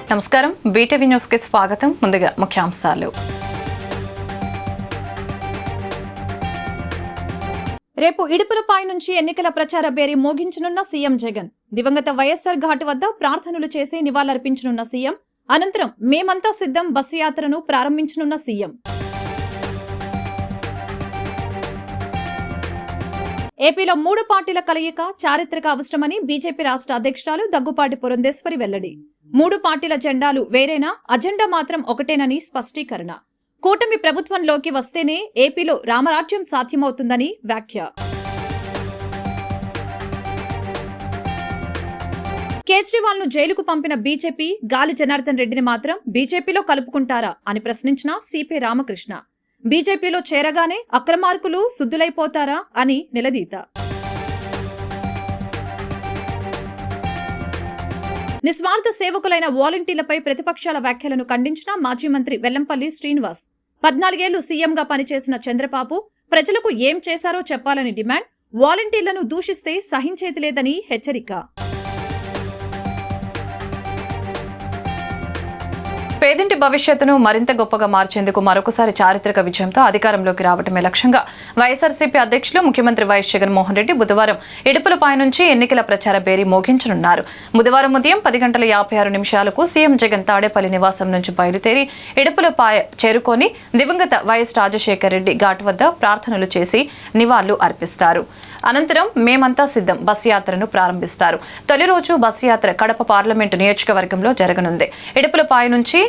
నమస్కారం, BTV news కి స్వాగతం. ముందుగా ముఖ్యాంశాలు. రేపు ఇడుపులపాయ నుంచి ఎన్నికల ప్రచార బేరీ మోగించనున్న సీఎం జగన్. దివంగత వైఎస్ఆర్ ఘాట్ వద్ద ప్రార్థనలు చేసి నివాళులర్పించనున్న సీఎం. అనంతరం మేమంతా సిద్ధం బస్సు యాత్రను ప్రారంభించనున్న సీఎం. ఏపీలో 3 పార్టీల కలయిక చారిత్రక అవసరమని బీజేపీ రాష్ట్ర అధ్యక్షురాలు దగ్గుపాటి పురంధేశ్వరి వెల్లడి. 3 పార్టీల జెండాలు వేరేనా, అజెండా మాత్రం ఒకటేనని స్పష్టీకరణ. కూటమి ప్రభుత్వంలోకి వస్తేనే ఏపీలో రామరాజ్యం సాధ్యమవుతుందని వ్యాఖ్య. కేజ్రీవాల్ ను జైలుకు పంపిన బీజేపీ గాలి జనార్దన్ రెడ్డిని మాత్రం బీజేపీలో కలుపుకుంటారా అని ప్రశ్నించిన సిపి రామకృష్ణ. బీజేపీలో చేరగానే అక్రమార్కులు శుద్ధులైపోతారా అని నిలదీత. నిస్వార్థ సేవకులైన వాలంటీర్లపై ప్రతిపక్షాల వ్యాఖ్యలను ఖండించిన మాజీ మంత్రి వెల్లంపల్లి శ్రీనివాస్. 14 ఏళ్లు సీఎంగా పనిచేసిన చంద్రబాబు ప్రజలకు ఏం చేశారో చెప్పాలని డిమాండ్. వాలంటీర్లను దూషిస్తే సహించేది లేదని హెచ్చరిక. పేదింటి భవిష్యత్తును మరింత గొప్పగా మార్చేందుకు మరొకసారి చారిత్రక విజయంతో అధికారంలోకి రావటమే లక్ష్యంగా వైఎస్ఆర్సీపీ అధ్యక్షులు ముఖ్యమంత్రి వైఎస్ జగన్మోహన్ రెడ్డి బుధవారం ఇడుపులపాయ నుంచి ఎన్నికల ప్రచార బేరీ మోగించనున్నారు. బుధవారం ఉదయం 10:56 సీఎం జగన్ తాడేపల్లి నివాసం నుంచి బయలుదేరి ఇడుపులపాయ చేరుకొని దివంగత వైఎస్ రాజశేఖర్ రెడ్డి ఘాట్ వద్ద ప్రార్థనలు చేసి నివాళులు అర్పిస్తారు. అనంతరం మేమంతా సిద్ధం బస్సు యాత్రను ప్రారంభిస్తారు. తొలి రోజు బస్సు యాత్ర కడప పార్లమెంటు నియోజకవర్గంలో జరగనుంది. ఇడుపులపాయ నుంచి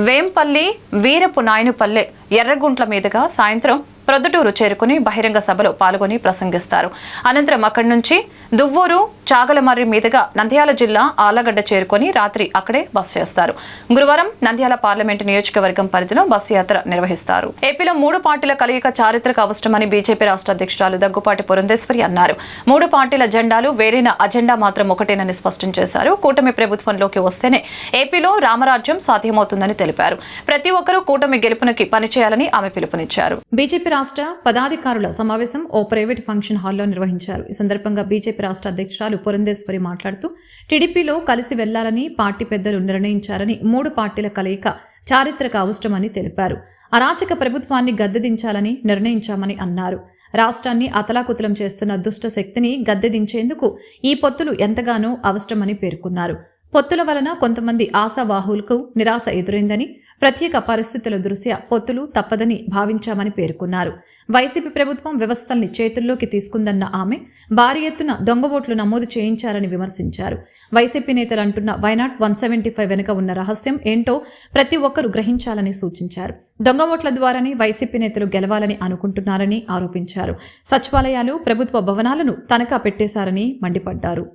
వేంపల్లి, వీరపు నాయనుపల్లె, ఎర్రగుంట్ల మీదుగా సాయంత్రం ప్రొద్దుటూరు చేరుకుని బహిరంగ సభలో పాల్గొని ప్రసంగిస్తారు. అనంతరం అక్కడి నుంచి దువ్వూరు, చాగలమర్రి మీదుగా నంద్యాల జిల్లా ఆలగడ్డ చేరుకొని రాత్రి అక్కడే బస చేస్తారు. గురువారం నంద్యాల పార్లమెంటు నియోజకవర్గం పరిధిలో బస్సు యాత్ర నిర్వహిస్తారు. ఏపీలో 3 పార్టీల కలయిక చారిత్రక అవసరమని బీజేపీ రాష్ట్ర అధ్యక్షురాలు దగ్గుపాటి పురంధేశ్వరి అన్నారు. 3 పార్టీల జెండాలు వేరైన అజెండా మాత్రం ఒకటేనని స్పష్టం చేశారు. కూటమి ప్రభుత్వంలోకి వస్తేనే ఏపీలో రామరాజ్యం సాధ్యమవుతుందని తెలిపారు. ప్రతి ఒక్కరూ కూటమి గెలుపునకి పనిచేయాలని ఆమె పిలుపునిచ్చారు. బీజేపీ రాష్ట్ర పదాధికారుల సమావేశం ఓ ప్రైవేట్ ఫంక్షన్ హాల్లో నిర్వహించారు. ఈ సందర్భంగా బీజేపీ రాష్ట్ర అధ్యక్షురాలు పురంధేశ్వరి మాట్లాడుతూ టీడీపీలో కలిసి వెళ్లాలని పార్టీ పెద్దలు నిర్ణయించారని, 3 పార్టీల కలయిక చారిత్రక అవసరమని తెలిపారు. అరాచక ప్రభుత్వాన్ని గద్దెదించాలని నిర్ణయించామని అన్నారు. రాష్ట్రాన్ని అతలాకుతలం చేస్తున్న దుష్ట శక్తిని గద్దెదించేందుకు ఈ పొత్తులు ఎంతగానో అవసరమని పేర్కొన్నారు. పొత్తుల వలన కొంతమంది ఆశావాహులకు నిరాశ ఎదురైందని, ప్రత్యేక పరిస్థితుల దృష్ట్యా పొత్తులు తప్పదని భావించామని పేర్కొన్నారు. వైసీపీ ప్రభుత్వం వ్యవస్థల్ని చేతుల్లోకి తీసుకుందన్న ఆమె భారీ ఎత్తున దొంగ ఓట్లు నమోదు చేయించారని విమర్శించారు. వైసీపీ నేతలు అంటున్న వైనాట్ 175 వెనుక ఉన్న రహస్యం ఏంటో ప్రతి ఒక్కరూ గ్రహించాలని సూచించారు. దొంగ ఓట్ల ద్వారానే వైసీపీ నేతలు గెలవాలని అనుకుంటున్నారని ఆరోపించారు. సచివాలయాలు, ప్రభుత్వ భవనాలను తనఖా పెట్టేశారని మండిపడ్డారు.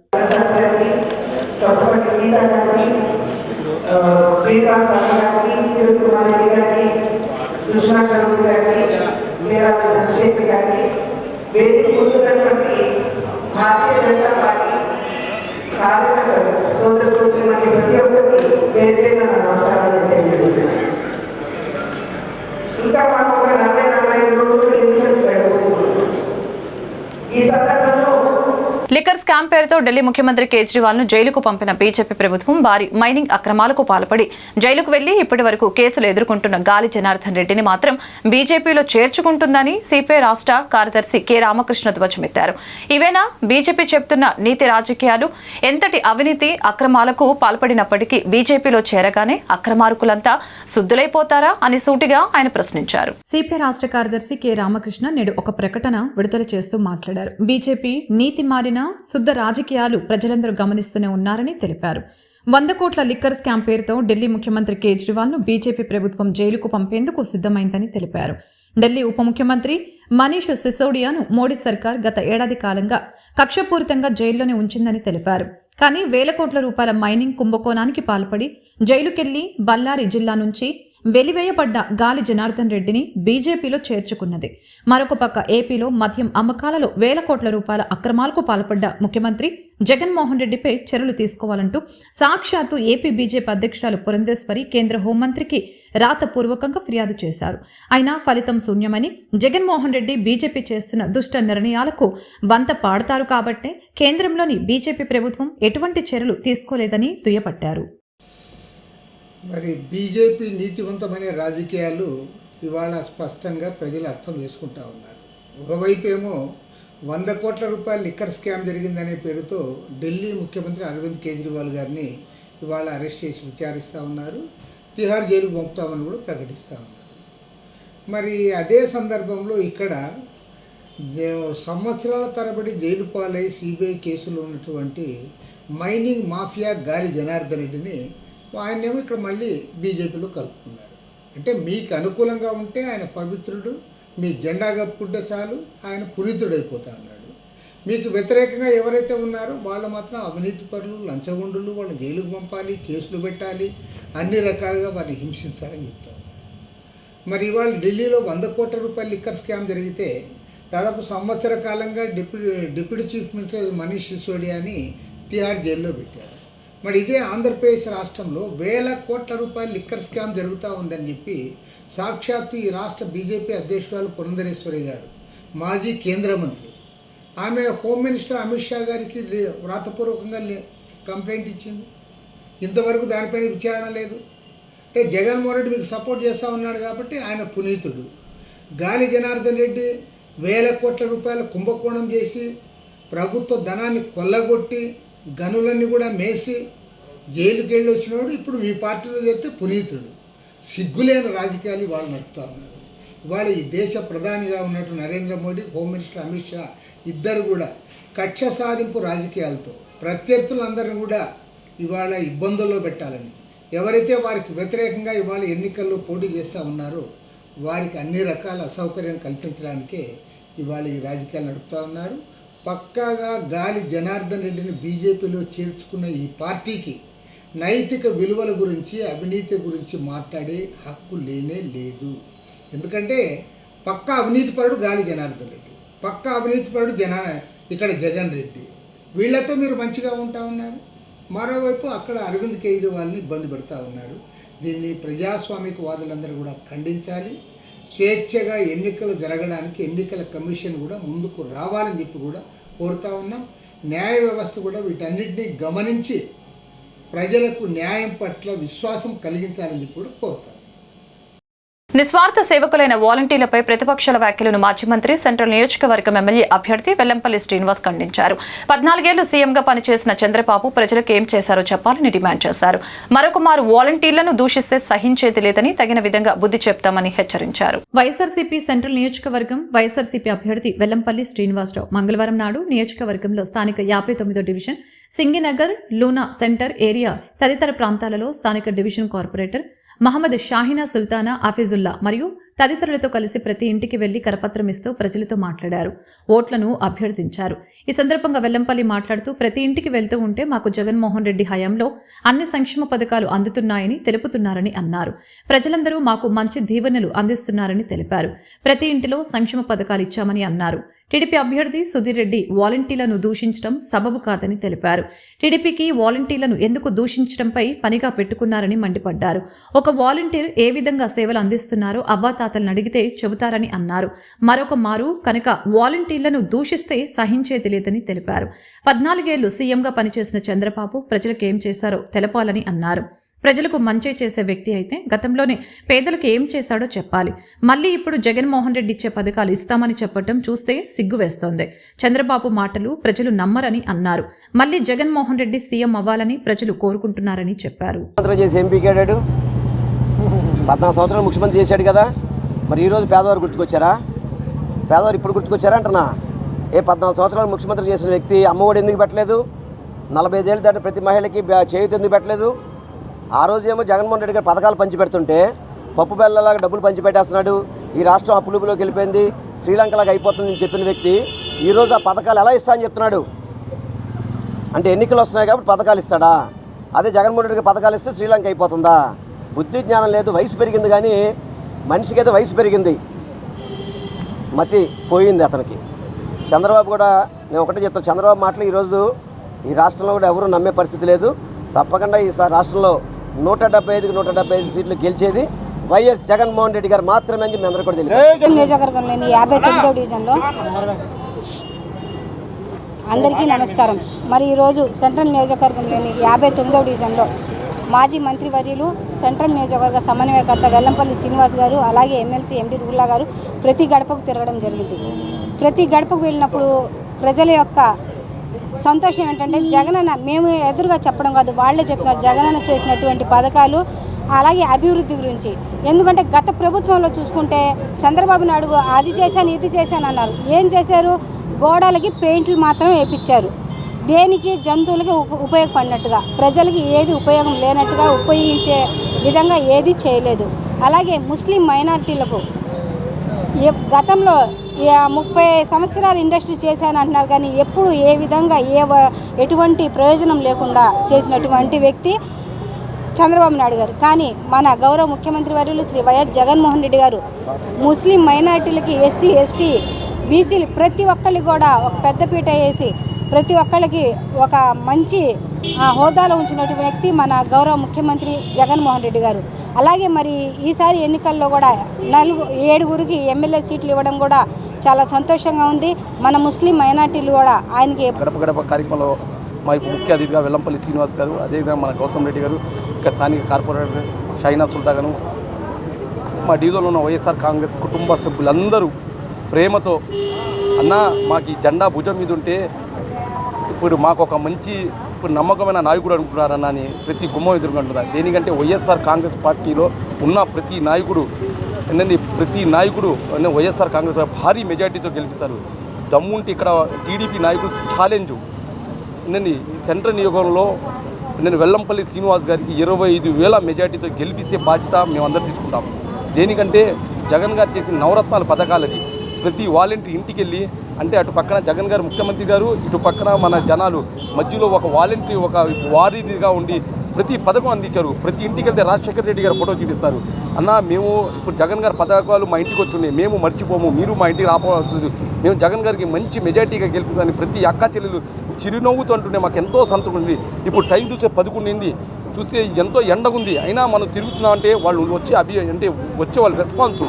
కొత్తపల్లి గీతా గారికి, శ్రీనివాస గారికి, తిరుకుమార్ రెడ్డి గారికి, సుష్మా చౌదరి గారికి, మేరాల చంద్రశేఖర్ గారికి, వేదిక ముందున్నటువంటి భారతీయ జనతా పార్టీ కార్యకర్తలు, సోదర సోదరులకి ప్రతి ఒక్కరికి వేరే నమస్కారాలు తెలియజేస్తున్నాను. ఇంకా మాకు ఒక 40-45 రోజులు ఎన్నికలు జరగబోతున్నాయి. ఈ సందర్భంలో లిక్కర్ స్కామ్ పేరుతో ఢిల్లీ ముఖ్యమంత్రి కేజ్రీవాల్ ను జైలుకు పంపిన బీజేపీ ప్రభుత్వం భారీ మైనింగ్ అక్రమాలకు పాల్పడి జైలుకు వెళ్లి ఇప్పటి వరకు కేసులు ఎదుర్కొంటున్న గాలి జనార్దన్ రెడ్డిని మాత్రం బీజేపీలో చేర్చుకుంటుందని సిపిఐ రాష్ట్ర కార్యదర్శి కె రామకృష్ణ ధ్వజమెత్తారు. ఇవేనా బీజేపీ చెప్తున్న నీతి రాజకీయాలు? ఎంతటి అవినీతి అక్రమాలకు పాల్పడినప్పటికీ బీజేపీలో చేరగానే అక్రమార్కులంతా శుద్ధులైపోతారా అని సూటిగా ఆయన ప్రశ్నించారు. సిపిఐ రాష్ట్ర కార్యదర్శి కె రామకృష్ణ నేడు ఒక ప్రకటన విడుదల చేస్తూ మాట్లాడారు. బీజేపీ నీతి మారిన శుద్ధ రాజకీయాలు ప్రజలందరూ గమనిస్తూనే ఉన్నారని తెలిపారు. 100 కోట్ల లిక్కర్ స్కామ్ పేరుతో ఢిల్లీ ముఖ్యమంత్రి కేజ్రీవాల్ ను బీజేపీ ప్రభుత్వం జైలుకు పంపేందుకు సిద్ధమైందని తెలిపారు. ఢిల్లీ ఉప ముఖ్యమంత్రి మనీష్ సిసోడియాను మోడీ సర్కార్ గత ఏడాది కాలంగా కక్షపూరితంగా జైల్లోనే ఉంచిందని తెలిపారు. కానీ 1,000 కోట్ల రూపాయల మైనింగ్ కుంభకోణానికి పాల్పడి జైలుకెళ్లి బళ్ళారి జిల్లా నుంచి వెలివేయబడ్డ గాలి జనార్దన్ రెడ్డిని బీజేపీలో చేర్చుకున్నది. మరొక పక్క ఏపీలో మద్యం అమ్మకాలలో వేల కోట్ల రూపాయల అక్రమాలకు పాల్పడ్డ ముఖ్యమంత్రి జగన్మోహన్ రెడ్డిపై చర్యలు తీసుకోవాలంటూ సాక్షాత్తు ఏపీ బీజేపీ అధ్యక్షురాలు పురంధేశ్వరి కేంద్ర హోంమంత్రికి రాతపూర్వకంగా ఫిర్యాదు చేశారు. అయినా ఫలితం శూన్యమని, జగన్మోహన్ రెడ్డి బీజేపీ చేస్తున్న దుష్ట నిర్ణయాలకు వంత పాడతారు కాబట్టే కేంద్రంలోని బీజేపీ ప్రభుత్వం ఎటువంటి చర్యలు తీసుకోలేదని దుయ్యబట్టారు. మరి బీజేపీ నీతివంతమైన రాజకీయాలు ఇవాళ స్పష్టంగా ప్రజలు అర్థం చేసుకుంటా ఉన్నారు. ఒకవైపు ఏమో 100 కోట్ల రూపాయల లిక్కర్ స్కామ్ జరిగిందనే పేరుతో ఢిల్లీ ముఖ్యమంత్రి అరవింద్ కేజ్రీవాల్ గారిని ఇవాళ అరెస్ట్ చేసి విచారిస్తూ ఉన్నారు. తిహార్ జైలుకు పంపుతామని కూడా ప్రకటిస్తూ ఉన్నారు. మరి అదే సందర్భంలో ఇక్కడ సంవత్సరాల తరబడి జైలు పాలై సిబిఐ కేసులో ఉన్నటువంటి మైనింగ్ మాఫియా గాలి జనార్దన్ రెడ్డిని ఆయనేమో ఇక్కడ మళ్ళీ బీజేపీలో కలుపుకున్నారు. అంటే మీకు అనుకూలంగా ఉంటే ఆయన పవిత్రుడు, మీ జెండా కప్పుకుంటే చాలు ఆయన పునీతుడైపోతా ఉన్నాడు. మీకు వ్యతిరేకంగా ఎవరైతే ఉన్నారో వాళ్ళు మాత్రం అవినీతి పరులు, లంచగొండులు, వాళ్ళని జైలుకు పంపాలి, కేసులు పెట్టాలి, అన్ని రకాలుగా వారిని హింసించాలని చెప్తా ఉన్నారు. మరి ఇవాళ ఢిల్లీలో 100 కోట్ల రూపాయల లిక్కర్ స్కామ్ జరిగితే దాదాపు సంవత్సర కాలంగా డిప్యూటీ చీఫ్ మినిస్టర్ మనీష్ సిసోడియాని తిహార్ జైల్లో పెట్టారు. మరి ఇదే ఆంధ్రప్రదేశ్ రాష్ట్రంలో వేల కోట్ల రూపాయల లిక్కర్ స్కామ్ జరుగుతూ ఉందని చెప్పి సాక్షాత్తు ఈ రాష్ట్ర బీజేపీ అధ్యక్షురాలు పురంధరేశ్వరి గారు, మాజీ కేంద్ర మంత్రి, ఆమె హోమ్ మినిస్టర్ అమిత్ షా గారికి వ్రాతపూర్వకంగా కంప్లైంట్ ఇచ్చింది. ఇంతవరకు దానిపైన విచారణ లేదు. అంటే జగన్మోహన్ రెడ్డి మీకు సపోర్ట్ చేస్తూ ఉన్నాడు కాబట్టి ఆయన పునీతుడు. గాలి జనార్దన్ రెడ్డి వేల కోట్ల రూపాయల కుంభకోణం చేసి ప్రభుత్వ ధనాన్ని కొల్లగొట్టి గనులన్నీ కూడా మేసి జైలుకి వెళ్ళి వచ్చినవాడు ఇప్పుడు మీ పార్టీలో చేరితే పునీతుడు. సిగ్గులేని రాజకీయాలు వాళ్ళు నడుపుతూ ఉన్నారు. ఇవాళ ఈ దేశ ప్రధానిగా ఉన్నట్టు నరేంద్ర మోడీ, హోమ్ మినిస్టర్ అమిత్ షా ఇద్దరు కూడా కక్ష సాధింపు రాజకీయాలతో ప్రత్యర్థులందరినీ కూడా ఇవాళ ఇబ్బందుల్లో పెట్టాలని, ఎవరైతే వారికి వ్యతిరేకంగా ఇవాళ ఎన్నికల్లో పోటీ చేస్తూ ఉన్నారో వారికి అన్ని రకాల అసౌకర్యం కల్పించడానికే ఇవాళ ఈ రాజకీయాలు నడుపుతూ ఉన్నారు. పక్కాగా గాలి జనార్దన్ రెడ్డిని బీజేపీలో చేర్చుకున్న ఈ పార్టీకి నైతిక విలువల గురించి, అవినీతి గురించి మాట్లాడే హక్కు లేనే లేదు. ఎందుకంటే పక్కా అవినీతిపరుడు గాలి జనార్దన్ రెడ్డి, పక్కా అవినీతిపరుడు ఇక్కడ జగన్ రెడ్డి, వీళ్ళతో మీరు మంచిగా ఉంటా ఉన్నారు. మరోవైపు అక్కడ అరవింద్ కేజ్రీవాల్ని ఇబ్బంది పెడతా ఉన్నారు. దీన్ని ప్రజాస్వామిక వాదులందరూ కూడా ఖండించాలి. స్వేచ్ఛగా ఎన్నికలు జరగడానికి ఎన్నికల కమిషన్ కూడా ముందుకు రావాలని చెప్పి కూడా కోరుతా ఉన్నాం. న్యాయ వ్యవస్థ కూడా వీటన్నిటినీ గమనించి ప్రజలకు న్యాయం పట్ల విశ్వాసం కలిగించాలని చెప్పి కూడా కోరుతాం. నిస్వార్థ సేవకులైన వాలంటీర్లపై ప్రతిపక్షాల వ్యాఖ్యలను మాజీ మంత్రి సెంట్రల్ నియోజకవర్గం ఎమ్మెల్యే అభ్యర్థి వెల్లంపల్లి శ్రీనివాస్ ఖండించారు. 14 ఏళ్లు సీఎంగా పనిచేసిన చంద్రబాబు ప్రజలకు ఏం చేశారో చెప్పాలని డిమాండ్ చేశారు. మరొకమారు వాలంటీర్లను దూషిస్తే సహించేది లేదని తగిన విధంగా బుద్ధి చెప్తామని హెచ్చరించారు. వైఎస్ఆర్సీపీ సెంట్రల్ నియోజకవర్గం వైఎస్ఆర్సీపీ అభ్యర్థి వెల్లంపల్లి శ్రీనివాసరావు మంగళవారం నాడు నియోజకవర్గంలో స్థానిక 59వ division Singhnagar, Luna centre area తదితర ప్రాంతాలలో స్థానిక డివిజన్ కార్పొరేటర్ మహమ్మద్ షాహినా సుల్తానా, ఆఫీజుల్లా మరియు తదితరులతో కలిసి ప్రతి ఇంటికి వెళ్లి కరపత్రం ఇస్తూ ప్రజలతో మాట్లాడారు. ఓట్లను అభ్యర్థించారు. ఈ సందర్భంగా వెల్లంపల్లి మాట్లాడుతూ ప్రతి ఇంటికి వెళ్తూ ఉంటే మాకు జగన్మోహన్ రెడ్డి హయాంలో అన్ని సంక్షేమ పథకాలు అందుతున్నాయని తెలుపుతున్నారని అన్నారు. ప్రజలందరూ మాకు మంచి దీవెనలు అందిస్తున్నారని తెలిపారు. ప్రతి ఇంటిలో సంక్షేమ పథకాలు ఇచ్చామని అన్నారు. టీడీపీ అభ్యర్థి సుధీర్ రెడ్డి వాలంటీర్లను దూషించడం సబబు కాదని తెలిపారు. టీడీపీకి వాలంటీర్లను ఎందుకు దూషించడంపై పనిగా పెట్టుకున్నారని మండిపడ్డారు. ఒక వాలంటీర్ ఏ విధంగా సేవలు అందిస్తున్నారో అవ్వాతాతలను అడిగితే చెబుతారని అన్నారు. మరొక మారు కనుక వాలంటీర్లను దూషిస్తే సహించేది లేదని తెలిపారు. 14 ఏళ్లు సీఎంగా పనిచేసిన చంద్రబాబు ప్రజలకు ఏం చేశారో తెలపాలని అన్నారు. ప్రజలకు మంచి చేసే వ్యక్తి అయితే గతంలోనే పేదలకు ఏం చేశాడో చెప్పాలి. మళ్ళీ ఇప్పుడు జగన్మోహన్ రెడ్డి ఇచ్చే పథకాలు ఇస్తామని చెప్పడం చూస్తే సిగ్గు వేస్తోంది. చంద్రబాబు మాటలు ప్రజలు నమ్మరని అన్నారు. మళ్ళీ జగన్మోహన్ రెడ్డి సీఎం అవ్వాలని ప్రజలు కోరుకుంటున్నారని చెప్పారు. 14 సంవత్సరాలు ముఖ్యమంత్రి చేశాడు కదా, మరి ఈరోజు పేదవారు గుర్తుకొచ్చారా? పేదవారు ఇప్పుడు గుర్తుకొచ్చారా అంటున్నా. 14 సంవత్సరాలు ముఖ్యమంత్రి చేసిన వ్యక్తి అమ్మఒడి ఎందుకు పెట్టలేదు? 45 ఏళ్ళు దాటి ప్రతి మహిళకి చేయూత ఎందుకు పెట్టలేదు? ఆ రోజేమో జగన్మోహన్ రెడ్డి గారు పథకాలు పంచిపెడుతుంటే పప్పు బెల్లలాగా డబ్బులు పంచిపెట్టేస్తున్నాడు. ఈ రాష్ట్రం అప్పులుపులోకి వెళ్ళిపోయింది, శ్రీలంకలాగా అయిపోతుందని చెప్పిన వ్యక్తి ఈరోజు ఆ పథకాలు ఎలా ఇస్తా అని చెప్తున్నాడు. అంటే ఎన్నికలు వస్తున్నాయి కాబట్టి పథకాలు ఇస్తాడా? అదే జగన్మోహన్ రెడ్డి గారు పథకాలు ఇస్తే శ్రీలంక అయిపోతుందా? బుద్ధి జ్ఞానం లేదు, వయసు పెరిగింది కానీ మనిషికి అయితే వయసు పెరిగింది, మతి పోయింది అతనికి. చంద్రబాబు కూడా నేను ఒకటే చెప్తాను, చంద్రబాబు మాటలు ఈరోజు ఈ రాష్ట్రంలో కూడా ఎవరూ నమ్మే పరిస్థితి లేదు. తప్పకుండా ఈసారి రాష్ట్రంలో 175కి 175 సీట్లు గెలిచేది వైఎస్ జగన్మోహన్ రెడ్డి గారు మాత్రమే అని మీ అందరూ కూడా తెలియదు. నియోజకవర్గంలోని 59వ డివిజన్లో అందరికీ నమస్కారం. మరి ఈరోజు సెంట్రల్ నియోజకవర్గంలోని 59వ డివిజన్లో మాజీ మంత్రివర్యులు సెంట్రల్ నియోజకవర్గ సమన్వయకర్త వెల్లంపల్లి శ్రీనివాస్ గారు, అలాగే ఎమ్మెల్సీ ఎండి రుల్లా గారు ప్రతి గడపకు తిరగడం జరిగింది. ప్రతి గడపకు వెళ్ళినప్పుడు ప్రజల యొక్క సంతోషం ఏంటంటే జగనన్న, మేము ఎదురుగా చెప్పడం కాదు, వాళ్ళే చెప్తున్నారు జగనన్న చేసినటువంటి పథకాలు అలాగే అభివృద్ధి గురించి. ఎందుకంటే గత ప్రభుత్వంలో చూసుకుంటే చంద్రబాబు నాయుడు అది చేశాను ఇది చేశాను అన్నారు. ఏం చేశారు? గోడలకి పెయింట్లు మాత్రం వేయించారు. దేనికి? జంతువులకి ఉపయోగపడినట్టుగా, ప్రజలకి ఏది ఉపయోగం లేనట్టుగా ఉపయోగించే విధంగా ఏది చేయలేదు. అలాగే ముస్లిం మైనారిటీలకు గతంలో 30 సంవత్సరాలు ఇండస్ట్రీ చేశానంటున్నారు కానీ ఎప్పుడు ఏ విధంగా ఎటువంటి ప్రయోజనం లేకుండా చేసినటువంటి వ్యక్తి చంద్రబాబు నాయుడు గారు. కానీ మన గౌరవ ముఖ్యమంత్రి వర్యులు శ్రీ వైఎస్ జగన్మోహన్ రెడ్డి గారు ముస్లిం మైనారిటీలకి, ఎస్సీ ఎస్టీ బీసీలు ప్రతి ఒక్కరికి కూడా ఒక పెద్దపీట వేసి ప్రతి ఒక్కరికి ఒక మంచి హోదాలో ఉంచినటువంటి వ్యక్తి మన గౌరవ ముఖ్యమంత్రి జగన్మోహన్ రెడ్డి గారు. అలాగే మరి ఈసారి ఎన్నికల్లో కూడా 7గురికి ఎమ్మెల్యే సీట్లు ఇవ్వడం కూడా చాలా సంతోషంగా ఉంది. మన ముస్లిం మైనార్టీలు కూడా ఆయనకి గడప గడప కార్యక్రమంలో మా ముఖ్య అతిథిగా వెల్లంపల్లి శ్రీనివాస్ గారు, అదేవిధంగా మన గౌతమ్ రెడ్డి గారు, ఇక్కడ స్థానిక కార్పొరేటర్ షైనా సుల్తా గారు, మా డివిజన్లో ఉన్న వైఎస్ఆర్ కాంగ్రెస్ కుటుంబ సభ్యులందరూ ప్రేమతో అన్న మాకు ఈ జెండా భుజం మీద ఉంటే ఇప్పుడు మాకు ఒక మంచి నమ్మకమైన నాయకుడు అనుకుంటున్నారన్న అని ప్రతి గుమ్మం ఎదుర్కొంటున్నారు. దేనికంటే వైఎస్ఆర్ కాంగ్రెస్ పార్టీలో ఉన్న ప్రతి నాయకుడు ఏంటంటే ప్రతి నాయకుడు వైఎస్ఆర్ కాంగ్రెస్ భారీ మెజార్టీతో గెలిపిస్తారు. దమ్ముంటే ఇక్కడ టీడీపీ నాయకుడు ఛాలెంజ్ ఏంటండి ఈ సెంట్రల్ నియోజకవర్గంలో నేను వెల్లంపల్లి శ్రీనివాస్ గారికి 25,000 మెజార్టీతో గెలిపిస్తే బాధ్యత మేమందరూ తీసుకుంటాం. దేనికంటే జగన్ గారు చేసిన నవరత్నాల పథకాలది ప్రతి వాలంటీర్ ఇంటికి వెళ్ళి, అంటే అటు పక్కన జగన్ గారు ముఖ్యమంత్రి గారు, ఇటు పక్కన మన జనాలు మధ్యలో ఒక వాలంటీర్ ఒక వారీదిగా ఉండి ప్రతి పథకం అందించారు. ప్రతి ఇంటికి వెళ్తే రాజశేఖర రెడ్డి గారు ఫోటో చూపిస్తారు. అన్న మేము ఇప్పుడు జగన్ గారి పథకాలు మా ఇంటికి వచ్చి ఉన్నాయి, మేము మర్చిపోము, మీరు మా ఇంటికి రావాల్సింది, మేము జగన్ గారికి మంచి మెజార్టీగా గెలిపిస్తామని ప్రతి అక్క చెల్లెలు చిరునవ్వుతూ అంటుండే మాకు ఎంతో సంతృప్తి ఉంది. ఇప్పుడు టైం చూసే 11 చూస్తే ఎంతో ఎండగుంది, అయినా మనం తిరుగుతున్నామంటే వాళ్ళు వచ్చే అంటే వచ్చే వాళ్ళ రెస్పాన్స్.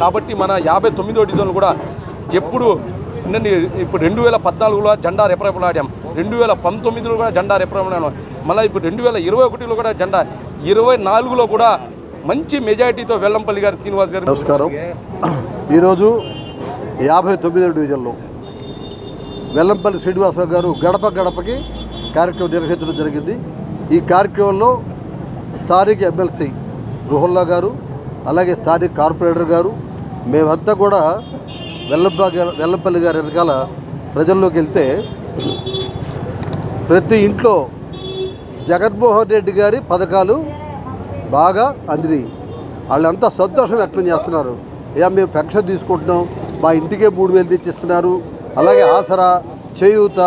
కాబట్టి మన 59వ డివిజన్లు కూడా ఎప్పుడు ఇప్పుడు 2014లో జెండా రెపరెపలాడాం, 2019లో కూడా జెండా రెపరెపలాడాం, మళ్ళీ ఇప్పుడు 2021లో కూడా జెండా, 24లో కూడా మంచి మెజారిటీతో వెల్లంపల్లి గారు శ్రీనివాస్ గారు. నమస్కారం. ఈరోజు 59వ డివిజన్లో వెల్లంపల్లి శ్రీనివాసరావు గారు గడప గడపకి కార్యక్రమం నిర్వహించడం జరిగింది. ఈ కార్యక్రమంలో స్థానిక ఎమ్మెల్సీ రుహుల్లా గారు, అలాగే స్థానిక కార్పొరేటర్ గారు, మేమంతా కూడా వెల్లంపల్లి గారి వెనకాల ప్రజల్లోకి వెళ్తే ప్రతి ఇంట్లో జగన్మోహన్ రెడ్డి గారి పథకాలు బాగా అందినాయి. వాళ్ళంతా సంతోషం వ్యక్తం చేస్తున్నారు. మేము పెన్షన్ తీసుకుంటున్నాం, మా ఇంటికే 3,000 తెచ్చిస్తున్నారు, అలాగే ఆసరా, చేయూత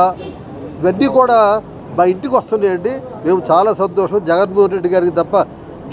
ఇవన్నీ కూడా మా ఇంటికి వస్తున్నాయండి. మేము చాలా సంతోషం. జగన్మోహన్ రెడ్డి గారికి తప్ప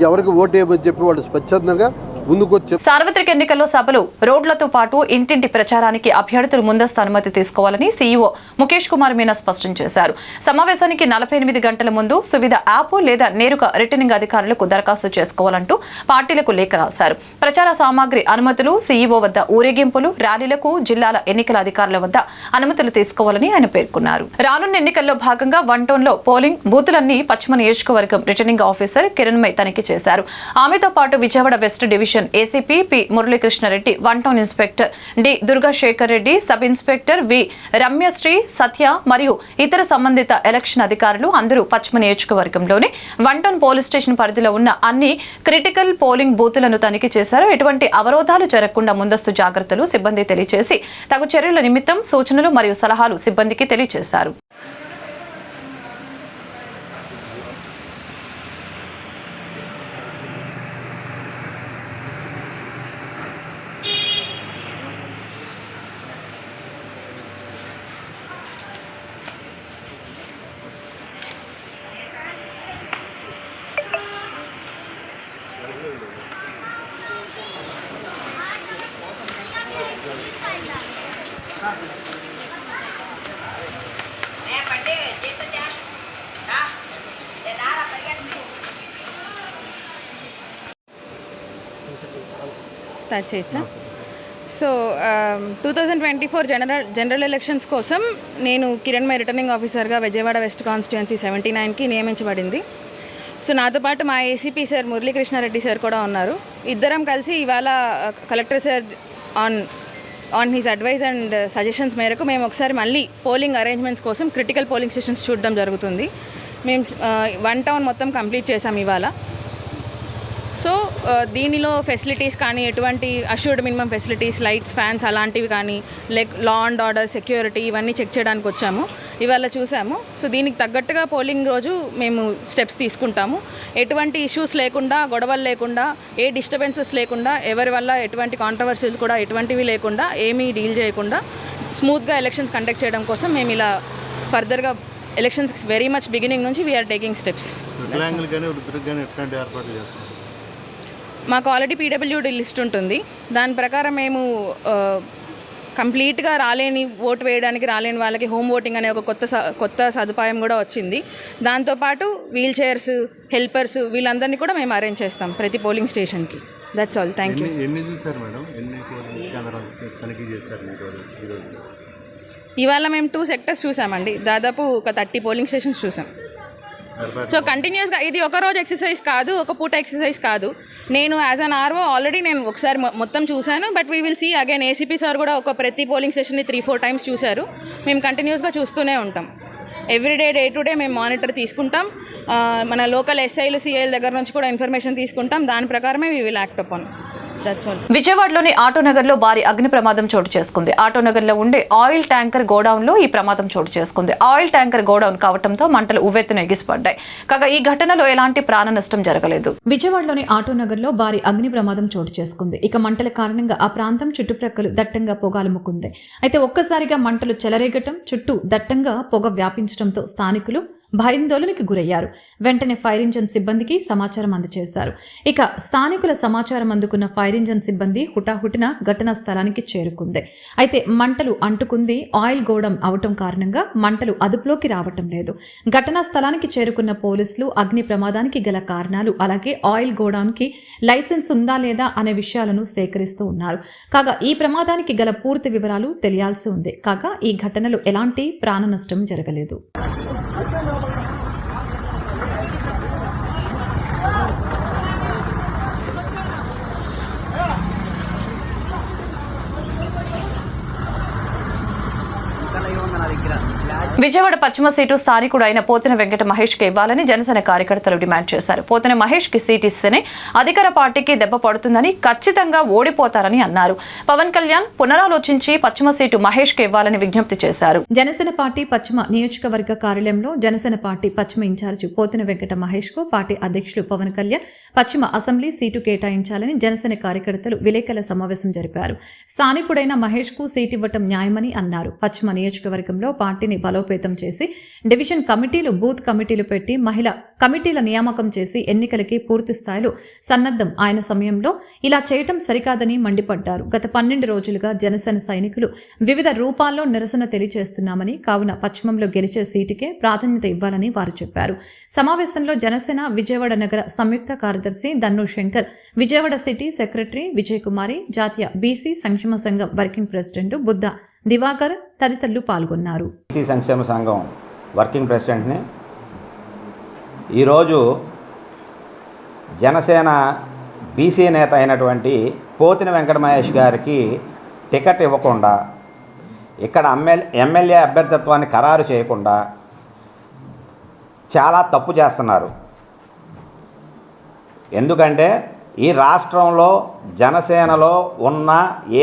ఎవరికి ఓటేయమని చెప్పి వాళ్ళు స్వచ్ఛందంగా ముందుకొచ్చి సార్వత్రిక ఎన్నికల్లో సభలు, రోడ్లతో పాటు ఇంటింటి ప్రచారానికి అభ్యర్థులు ముందస్తు అనుమతి తీసుకోవాలని సీఈఓ ముఖేష్ కుమార్ మీనా స్పష్టం చేశారు. సమావేశానికి 48 గంటల ముందు సువిధ యాప్ లేదా నేరుగా రిటర్నింగ్ అధికారులకు దరఖాస్తు చేసుకోవాలంటూ పార్టీలకు లేఖ రాశారు. ప్రచార సామాగ్రి అనుమతులు సీఈఓ వద్ద, ఊరేగింపులు, ర్యాలీలకు జిల్లాల ఎన్నికల అధికారుల వద్ద అనుమతులు తీసుకోవాలని ఆయన పేర్కొన్నారు. రానున్న ఎన్నికల్లో భాగంగా 1 టౌన్లో పోలింగ్ బూతులన్నీ పశ్చిమ నియోజకవర్గం రిటర్నింగ్ ఆఫీసర్ కిరణ్మయ్ తనిఖీ చేశారు. ఆమెతో పాటు Vijayawada west division ACP P Muralikrishnareddy, 1 town inspector D Durgasekhar Reddy, sub inspector V Ramyasri, Satya మరియు ఇతర సంబంధిత ఎలక్షన్ అధికారులు అందరూ పశ్చిమ నియోజకవర్గంలోని 1 టౌన్ పోలీస్ స్టేషన్ పరిధిలో ఉన్న అన్ని క్రిటికల్ పోలింగ్ బూతులను తనిఖీ చేశారు. ఎటువంటి అవరోధాలు జరగకుండా ముందస్తు జాగ్రత్తలు సిబ్బంది తెలియజేసి తగు చర్యల నిమిత్తం సూచనలు మరియు సలహాలు సిబ్బందికి తెలియజేశారు. స్టార్ట్ చేయొచ్చా? సో 2024 జనరల్ ఎలక్షన్స్ కోసం నేను కిరణ్మయ్ రిటర్నింగ్ ఆఫీసర్గా విజయవాడ వెస్ట్ కాన్స్టిట్యుయెన్సీ 79కి నియమించబడింది. సో నాతో పాటు మా ఏసీపీ సార్ మురళీకృష్ణారెడ్డి సార్ కూడా ఉన్నారు. ఇద్దరం కలిసి ఇవాళ collector sir on his advice and suggestions మేరకు మేము ఒకసారి మళ్ళీ పోలింగ్ అరేంజ్మెంట్స్ కోసం క్రిటికల్ పోలింగ్ స్టేషన్స్ చూడడం జరుగుతుంది. మేము 1 టౌన్ మొత్తం కంప్లీట్ చేసాం ఇవాళ. సో దీనిలో ఫెసిలిటీస్ కానీ ఎటువంటి assured minimum facilities, lights, fans అలాంటివి కానీ, లా అండ్ ఆర్డర్, సెక్యూరిటీ ఇవన్నీ చెక్ చేయడానికి వచ్చాము. ఇవాళ చూసాము. సో దీనికి తగ్గట్టుగా పోలింగ్ రోజు మేము స్టెప్స్ తీసుకుంటాము. ఎటువంటి ఇష్యూస్ లేకుండా, గొడవలు లేకుండా, ఏ డిస్టర్బెన్సెస్ లేకుండా, ఎవరి వల్ల ఎటువంటి కాంట్రవర్సీలు కూడా ఎటువంటివి లేకుండా, ఏమీ డీల్ చేయకుండా స్మూత్గా ఎలక్షన్స్ కండక్ట్ చేయడం కోసం మేము ఇలా ఫర్దర్గా ఎలక్షన్స్ వెరీ మచ్ బిగినింగ్ నుంచి వీఆర్ టేకింగ్ స్టెప్స్. మాకు ఆల్రెడీ పీడబ్ల్యూడీ లిస్ట్ ఉంటుంది. దాని ప్రకారం మేము కంప్లీట్గా ఓటు వేయడానికి రాలేని వాళ్ళకి హోమ్ ఓటింగ్ అనే ఒక కొత్త సదుపాయం కూడా వచ్చింది. దాంతోపాటు వీల్ చైర్స్, హెల్పర్స్ వీళ్ళందరినీ కూడా మేము అరేంజ్ చేస్తాం ప్రతి పోలింగ్ స్టేషన్కి. That's all. Thank you. ఇవాళ మేము 2 సెక్టర్స్ చూసామండి. దాదాపు ఒక 30 పోలింగ్ స్టేషన్స్ చూసాం. సో కంటిన్యూస్గా ఇది ఒక రోజు ఎక్సర్సైజ్ కాదు, ఒక పూట ఎక్సర్సైజ్ కాదు. నేను యాజ్ అన్ ఆర్ఓ ఆల్రెడీ నేను ఒకసారి మొత్తం చూశాను. But we will see again. ACP sir కూడా ఒక ప్రతి పోలింగ్ స్టేషన్ని 3-4 టైమ్స్ చూశారు. మేము కంటిన్యూస్గా చూస్తూనే ఉంటాం. ఎవ్రీడే, డే టు డే మేము మానిటర్ తీసుకుంటాం. మన లోకల్ ఎస్ఐలు, సిఐల దగ్గర నుంచి కూడా ఇన్ఫర్మేషన్ తీసుకుంటాం. దాని ప్రకారమే వీ విల్ యాక్ట్ అపాన్. విజయవాడలోని ఆటోనగర్లో భారీ అగ్ని ప్రమాదం చోటు చేసుకుంది. ఆటోనగర్లో ఉండే ఆయిల్ ట్యాంకర్ గోడౌన్లో ఈ ప్రమాదం చోటు చేసుకుంది. ఆయిల్ ట్యాంకర్ గోడౌన్ కావడంతో మంటలు ఉవ్వెత్తున ఎగిసిపడ్డాయి. కాగా ఈ ఘటనలో ఎలాంటి ప్రాణ నష్టం జరగలేదు. విజయవాడలోని ఆటోనగర్లో భారీ అగ్ని ప్రమాదం చోటు చేసుకుంది. ఇక మంటల కారణంగా ఆ ప్రాంతం చుట్టుప్రక్కలు దట్టంగా పొగాలుముకుంది. అయితే ఒక్కసారిగా మంటలు చెలరేగటం, చుట్టూ దట్టంగా పొగ వ్యాపించడంతో స్థానికులు భయాందోళనకి గురయ్యారు. వెంటనే ఫైర్ ఇంజన్ సిబ్బందికి సమాచారం అందజేశారు. ఇక స్థానికుల సమాచారం అందుకున్న ఫైర్ ఇంజన్ సిబ్బంది హుటాహుటిన ఘటనా స్థలానికి చేరుకుంది. అయితే మంటలు అంటుకుంది ఆయిల్ గోడౌన్ అవటం కారణంగా మంటలు అదుపులోకి రావటం లేదు. ఘటనా స్థలానికి చేరుకున్న పోలీసులు అగ్ని ప్రమాదానికి గల కారణాలు, అలాగే ఆయిల్ గోడౌన్కి లైసెన్స్ ఉందా లేదా అనే విషయాలను సేకరిస్తూ ఉన్నారు. కాగా ఈ ప్రమాదానికి గల పూర్తి వివరాలు తెలియాల్సి ఉంది. కాగా ఈ ఘటనలో ఎలాంటి ప్రాణ నష్టం జరగలేదు. విజయవాడ పశ్చిమ సీటు స్థానికుడు అయిన పోతిన వెంకట మహేష్ కి ఇవ్వాలని జనసేన కార్యకర్తలు డిమాండ్ చేశారు. పోతిన మహేష్ కి సీట్ ఇస్తేనే అధికార పార్టీకి దెబ్బ పడుతుందని, ఖచ్చితంగా ఓడిపోతారని అన్నారు. పవన్ కళ్యాణ్ పునరాలోచించి పశ్చిమ సీటు మహేష్ కి ఇవ్వాలని విజ్ఞప్తి చేశారు. జనసేన పార్టీ పశ్చిమ నియోజకవర్గ కార్యాలయంలో జనసేన పార్టీ పశ్చిమ ఇన్ఛార్జి పోతిన వెంకట మహేష్ కు పార్టీ అధ్యక్షులు పవన్ కళ్యాణ్ పశ్చిమ అసెంబ్లీ సీటు కేటాయించాలని జనసేన కార్యకర్తలు విలేకరుల సమావేశం జరిపారు. స్థానికుడైన మహేష్ కు సీటు ఇవ్వటం న్యాయమని అన్నారు. పశ్చిమ నియోజకవర్గంలో పార్టీని బలోపేతం చేసి డివిజన్ కమిటీలు, బూత్ కమిటీలు పెట్టి మహిళా కమిటీల నియామకం చేసి ఎన్నికలకి పూర్తి స్థాయిలో సన్నద్ధం. ఆయన సమయంలో ఇలా చేయటం సరికాదని మండిపడ్డారు. గత 12 రోజులుగా జనసేన సైనికులు వివిధ రూపాల్లో నిరసన తెలియజేస్తున్నామని, కావున పశ్చిమంలో గెలిచే సీటుకే ప్రాధాన్యత ఇవ్వాలని వారు చెప్పారు. సమావేశంలో జనసేన విజయవాడ నగర సంయుక్త కార్యదర్శి దన్ను శంకర్, విజయవాడ సిటీ సెక్రటరీ విజయ్ కుమారి, జాతీయ బీసీ సంక్షేమ సంఘం వర్కింగ్ ప్రెసిడెంట్ బుద్ధ దివాకర్ తదితరులు పాల్గొన్నారు. బీసీ సంక్షేమ సంఘం వర్కింగ్ ప్రెసిడెంట్ని ఈరోజు జనసేన బీసీ నేత అయినటువంటి పోతిన వెంకట మహేష్ గారికి టికెట్ ఇవ్వకుండా, ఇక్కడ ఎమ్మెల్యే అభ్యర్థిత్వాన్ని ఖరారు చేయకుండా చాలా తప్పు చేస్తున్నారు. ఎందుకంటే ఈ రాష్ట్రంలో జనసేనలో ఉన్న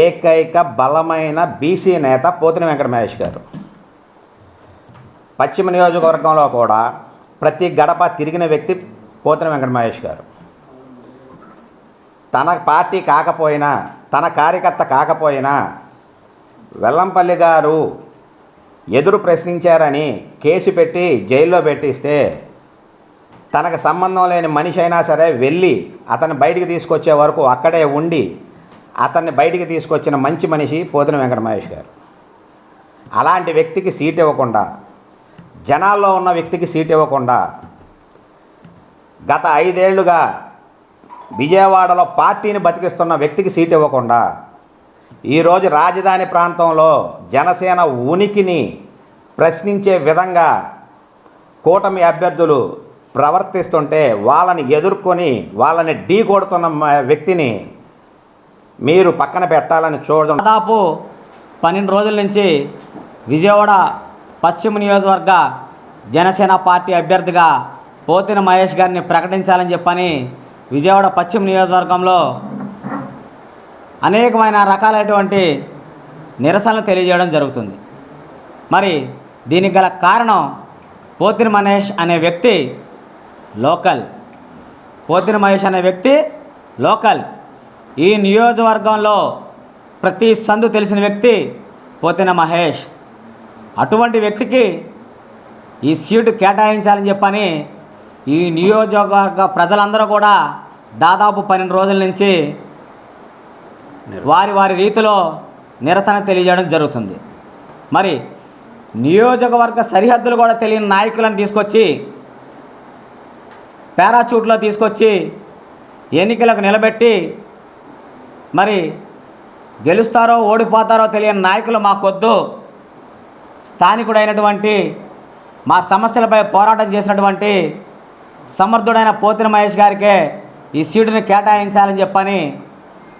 ఏకైక బలమైన బీసీ నేత పోతిన వెంకట మహేష్ గారు. పశ్చిమ నియోజకవర్గంలో కూడా ప్రతి గడప తిరిగిన వ్యక్తి పోతిన వెంకట మహేష్ గారు. తన పార్టీ కాకపోయినా, తన కార్యకర్త కాకపోయినా, వెల్లంపల్లి గారు ఎదురు ప్రశ్నించారని కేసు పెట్టి జైల్లో పెట్టిస్తే తనకు సంబంధం లేని మనిషి అయినా సరే వెళ్ళి అతన్ని బయటికి తీసుకొచ్చే వరకు అక్కడే ఉండి అతన్ని బయటికి తీసుకొచ్చిన మంచి మనిషి పోతిన వెంకట మహేష్ గారు. అలాంటి వ్యక్తికి సీట్ ఇవ్వకుండా, జనాల్లో ఉన్న వ్యక్తికి సీట్ ఇవ్వకుండా గత 5 ఏళ్లుగా విజయవాడలో పార్టీని బతికిస్తున్న వ్యక్తికి సీట్ ఇవ్వకుండా ఈరోజు రాజధాని ప్రాంతంలో జనసేన ఉనికిని ప్రశ్నించే విధంగా కూటమి అభ్యర్థులు ప్రవర్తిస్తుంటే వాళ్ళని ఎదుర్కొని వాళ్ళని ఢీ కొడుతున్న వ్యక్తిని మీరు పక్కన పెట్టాలని చూడడం. దాదాపు 12 రోజుల నుంచి విజయవాడ పశ్చిమ నియోజకవర్గ జనసేన పార్టీ అభ్యర్థిగా పోతిన మహేష్ గారిని ప్రకటించాలని చెప్పని విజయవాడ పశ్చిమ నియోజకవర్గంలో అనేకమైన రకాలైనటువంటి నిరసనలు తెలియజేయడం జరుగుతుంది. మరి దీనికి గల కారణం పోతిన మహేష్ అనే వ్యక్తి లోకల్. పోతిన మహేష్ అనే వ్యక్తి లోకల్. ఈ నియోజకవర్గంలో ప్రతి సందు తెలిసిన వ్యక్తి పోతిన మహేష్. అటువంటి వ్యక్తికి ఈ సీటు కేటాయించాలని చెప్పని ఈ నియోజకవర్గ ప్రజలందరూ కూడా దాదాపు 12 రోజుల నుంచి వారి రీతిలో నిరసన తెలియజేయడం జరుగుతుంది. మరి నియోజకవర్గ సరిహద్దులు కూడా తెలియని నాయకులను తీసుకొచ్చి పారాచూట్లో తీసుకొచ్చి ఎన్నికలకు నిలబెట్టి మరి గెలుస్తారో ఓడిపోతారో తెలియని నాయకులు మాకొద్దు, స్థానికుడైనటువంటి మా సమస్యలపై పోరాటం చేసినటువంటి సమర్థుడైన పోతిన మహేష్ గారికే ఈ సీటుని కేటాయించాలని చెప్పని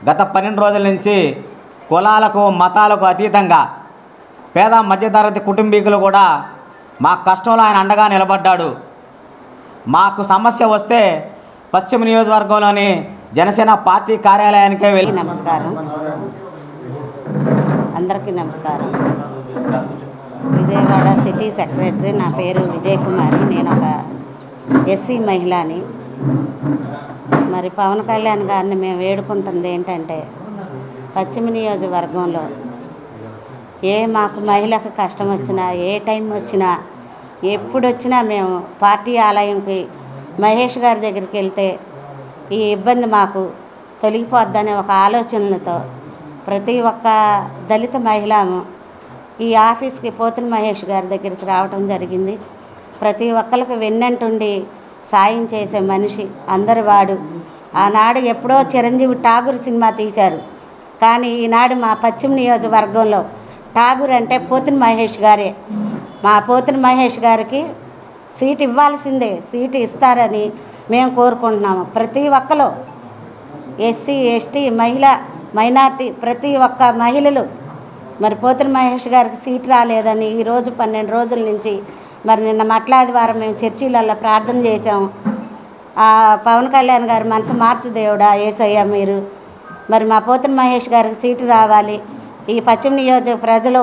గత 12 రోజుల నుంచి కులాలకు మతాలకు అతీతంగా పేద మధ్యతరగతి కుటుంబీకులు కూడా మా కష్టంలో ఆయన అండగా నిలబడ్డాడు. మాకు సమస్య వస్తే పశ్చిమ నియోజకవర్గంలోని జనసేన పార్టీ కార్యాలయానికే వెళ్ళి. నమస్కారం, అందరికీ నమస్కారం. విజయవాడ సిటీ సెక్రటరీ, నా పేరు విజయ్ కుమారి. నేను ఒక ఎస్సీ మహిళని. మరి పవన్ కళ్యాణ్ గారిని మేము వేడుకుంటుంది ఏంటంటే, పశ్చిమ నియోజకవర్గంలో మాకు మహిళకు కష్టం వచ్చినా, ఏ టైం వచ్చినా, ఎప్పుడు వచ్చినా మేము పార్టీ ఆలయంకి మహేష్ గారి దగ్గరికి వెళ్తే ఈ ఇబ్బంది మాకు తొలగిపోద్దనే ఒక ఆలోచనలతో ప్రతి ఒక్క దళిత మహిళము ఈ ఆఫీస్కి పోతిన మహేష్ గారి దగ్గరికి రావడం జరిగింది. ప్రతి ఒక్కరికి వెన్నంటుండి సాయం చేసే మనిషి, అందరి వాడు. ఆనాడు ఎప్పుడో చిరంజీవి ఠాగూర్ సినిమా తీశారు, కానీ ఈనాడు మా పశ్చిమ నియోజకవర్గంలో ఠాగూర్ అంటే పోతిన మహేష్ గారే. మా పోతిన మహేష్ గారికి సీటు ఇవ్వాల్సిందే, సీటు ఇస్తారని మేము కోరుకుంటున్నాము. ప్రతి ఒక్కరు ఎస్సీ, ఎస్టీ, మైనార్టీ ప్రతి ఒక్క మహిళలు మరి పోతిన మహేష్ గారికి సీటు రాలేదని ఈరోజు 12 రోజుల నుంచి మరి నిన్న మట్లాదివారం మేము చర్చిలలో ప్రార్థన చేసాము. పవన్ కళ్యాణ్ గారు మనసు మార్చు దేవుడా యేసయ్య మీరు మరి మా పోతిన మహేష్ గారికి సీటు రావాలి. ఈ పశ్చిమ నియోజక ప్రజలు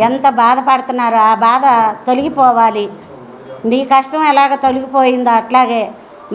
ఎంత బాధపడుతున్నారో ఆ బాధ తొలగిపోవాలి. నీ కష్టం ఎలాగ తొలగిపోయిందో అట్లాగే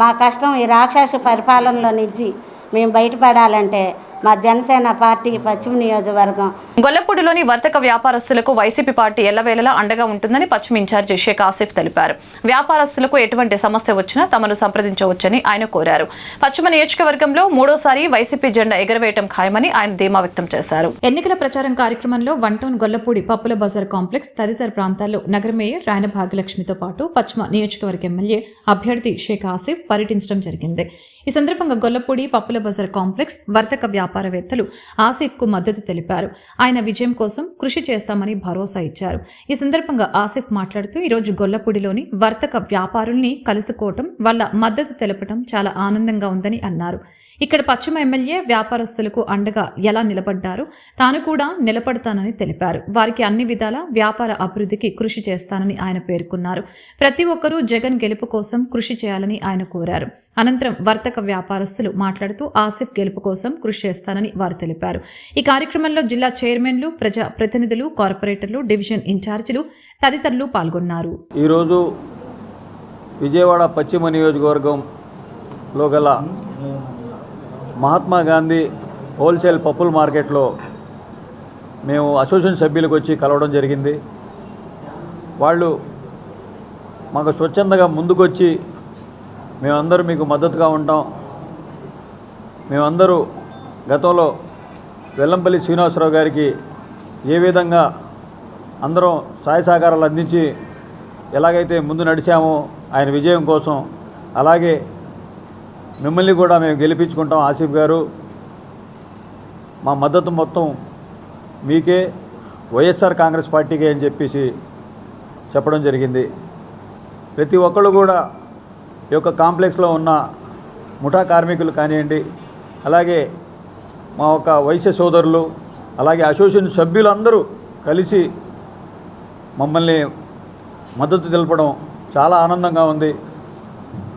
మా కష్టం ఈ రాక్షస పరిపాలనలో నుంచి మేము బయటపడాలంటే మా జనసేన పార్టీ పశ్చిమ నియోజకవర్గం. గొల్లపూడిలోని వర్తక వ్యాపారస్తులకు వైసీపీ పార్టీ ఎల్లవేళలా అండగా ఉంటుందని పశ్చిమ ఇన్ఛార్జి షేక్ ఆసిఫ్ తెలిపారు. వ్యాపారస్తులకు ఎటువంటి సమస్య వచ్చినా తమను సంప్రదించవచ్చని ఆయన కోరారు. పశ్చిమ నియోజకవర్గంలో 3వ వైసీపీ జెండా ఎగరవేయటం ఖాయమని ఆయన ధీమా వ్యక్తం చేశారు. ఎన్నికల ప్రచారం కార్యక్రమంలో 1 టౌన్ గొల్లపూడి పప్పుల బజార్ కాంప్లెక్స్ తదితర ప్రాంతాల్లో నగర మేయర్ రాయన భాగ్యలక్ష్మితో పాటు పశ్చిమ నియోజకవర్గ ఎమ్మెల్యే అభ్యర్థి షేక్ ఆసిఫ్ పర్యటించడం జరిగింది. ఈ సందర్భంగా గొల్లపూడి పప్పుల బజార్ కాంప్లెక్స్ వర్తక వ్యాపారవేత్తలు ఆసిఫ్కు మద్దతు తెలిపారు. ఆయన విజయం కోసం కృషి చేస్తామని భరోసా ఇచ్చారు. ఈ సందర్భంగా ఆసిఫ్ మాట్లాడుతూ ఈరోజు గొల్లపూడిలోని వర్తక వ్యాపారుల్ని కలుసుకోవటం, వాళ్ళ మద్దతు తెలపడం చాలా ఆనందంగా ఉందని అన్నారు. ఇక్కడ పశ్చిమ ఎమ్మెల్యే వ్యాపారస్తులకు అండగా ఎలా నిలబడ్డారో తాను కూడా నిలబడతానని తెలిపారు. వారికి అన్ని విధాల వ్యాపార అభివృద్ధికి కృషి చేస్తానని ఆయన పేర్కొన్నారు. ప్రతి ఒక్కరూ జగన్ గెలుపు కోసం కృషి చేయాలని ఆయన కోరారు. అనంతరం వర్తక వ్యాపారస్తులు మాట్లాడుతూ ఆసిఫ్ గెలుపు కోసం కృషి చేస్తానని వారు తెలిపారు. ఈ కార్యక్రమంలో జిల్లా చైర్మన్లు, ప్రజా ప్రతినిధులు, కార్పొరేటర్లు, డివిజన్ ఇన్ఛార్జీలు తదితరులు పాల్గొన్నారు. ఈరోజు విజయవాడ పశ్చిమ నియోజకవర్గంలో గల మహాత్మా గాంధీ హోల్సేల్ పప్పుల మార్కెట్లో మేము అసోసియేషన్ సభ్యులకు వచ్చి కలవడం జరిగింది. వాళ్ళు మాకు స్వచ్ఛందంగా ముందుకొచ్చి మేమందరూ మీకు మద్దతుగా ఉంటాం, మేమందరూ గతంలో వెల్లంపల్లి శ్రీనివాసరావు గారికి ఏ విధంగా అందరం సహాయ సహకారాలు అందించి ఎలాగైతే ముందు నడిచామో ఆయన విజయం కోసం, అలాగే మిమ్మల్ని కూడా మేము గెలిపించుకుంటాం. ఆసిఫ్ గారు, మా మద్దతు మొత్తం మీకే, వైఎస్ఆర్ కాంగ్రెస్ పార్టీకే అని చెప్పేసి చెప్పడం జరిగింది. ప్రతి ఒక్కళ్ళు కూడా ఈ యొక్క కాంప్లెక్స్లో ఉన్న ముఠా కార్మికులు కానివ్వండి, అలాగే మా యొక్క వైశ్య సోదరులు, అలాగే అసోసియేషన్ సభ్యులందరూ కలిసి మమ్మల్ని మద్దతు తెలపడం చాలా ఆనందంగా ఉంది.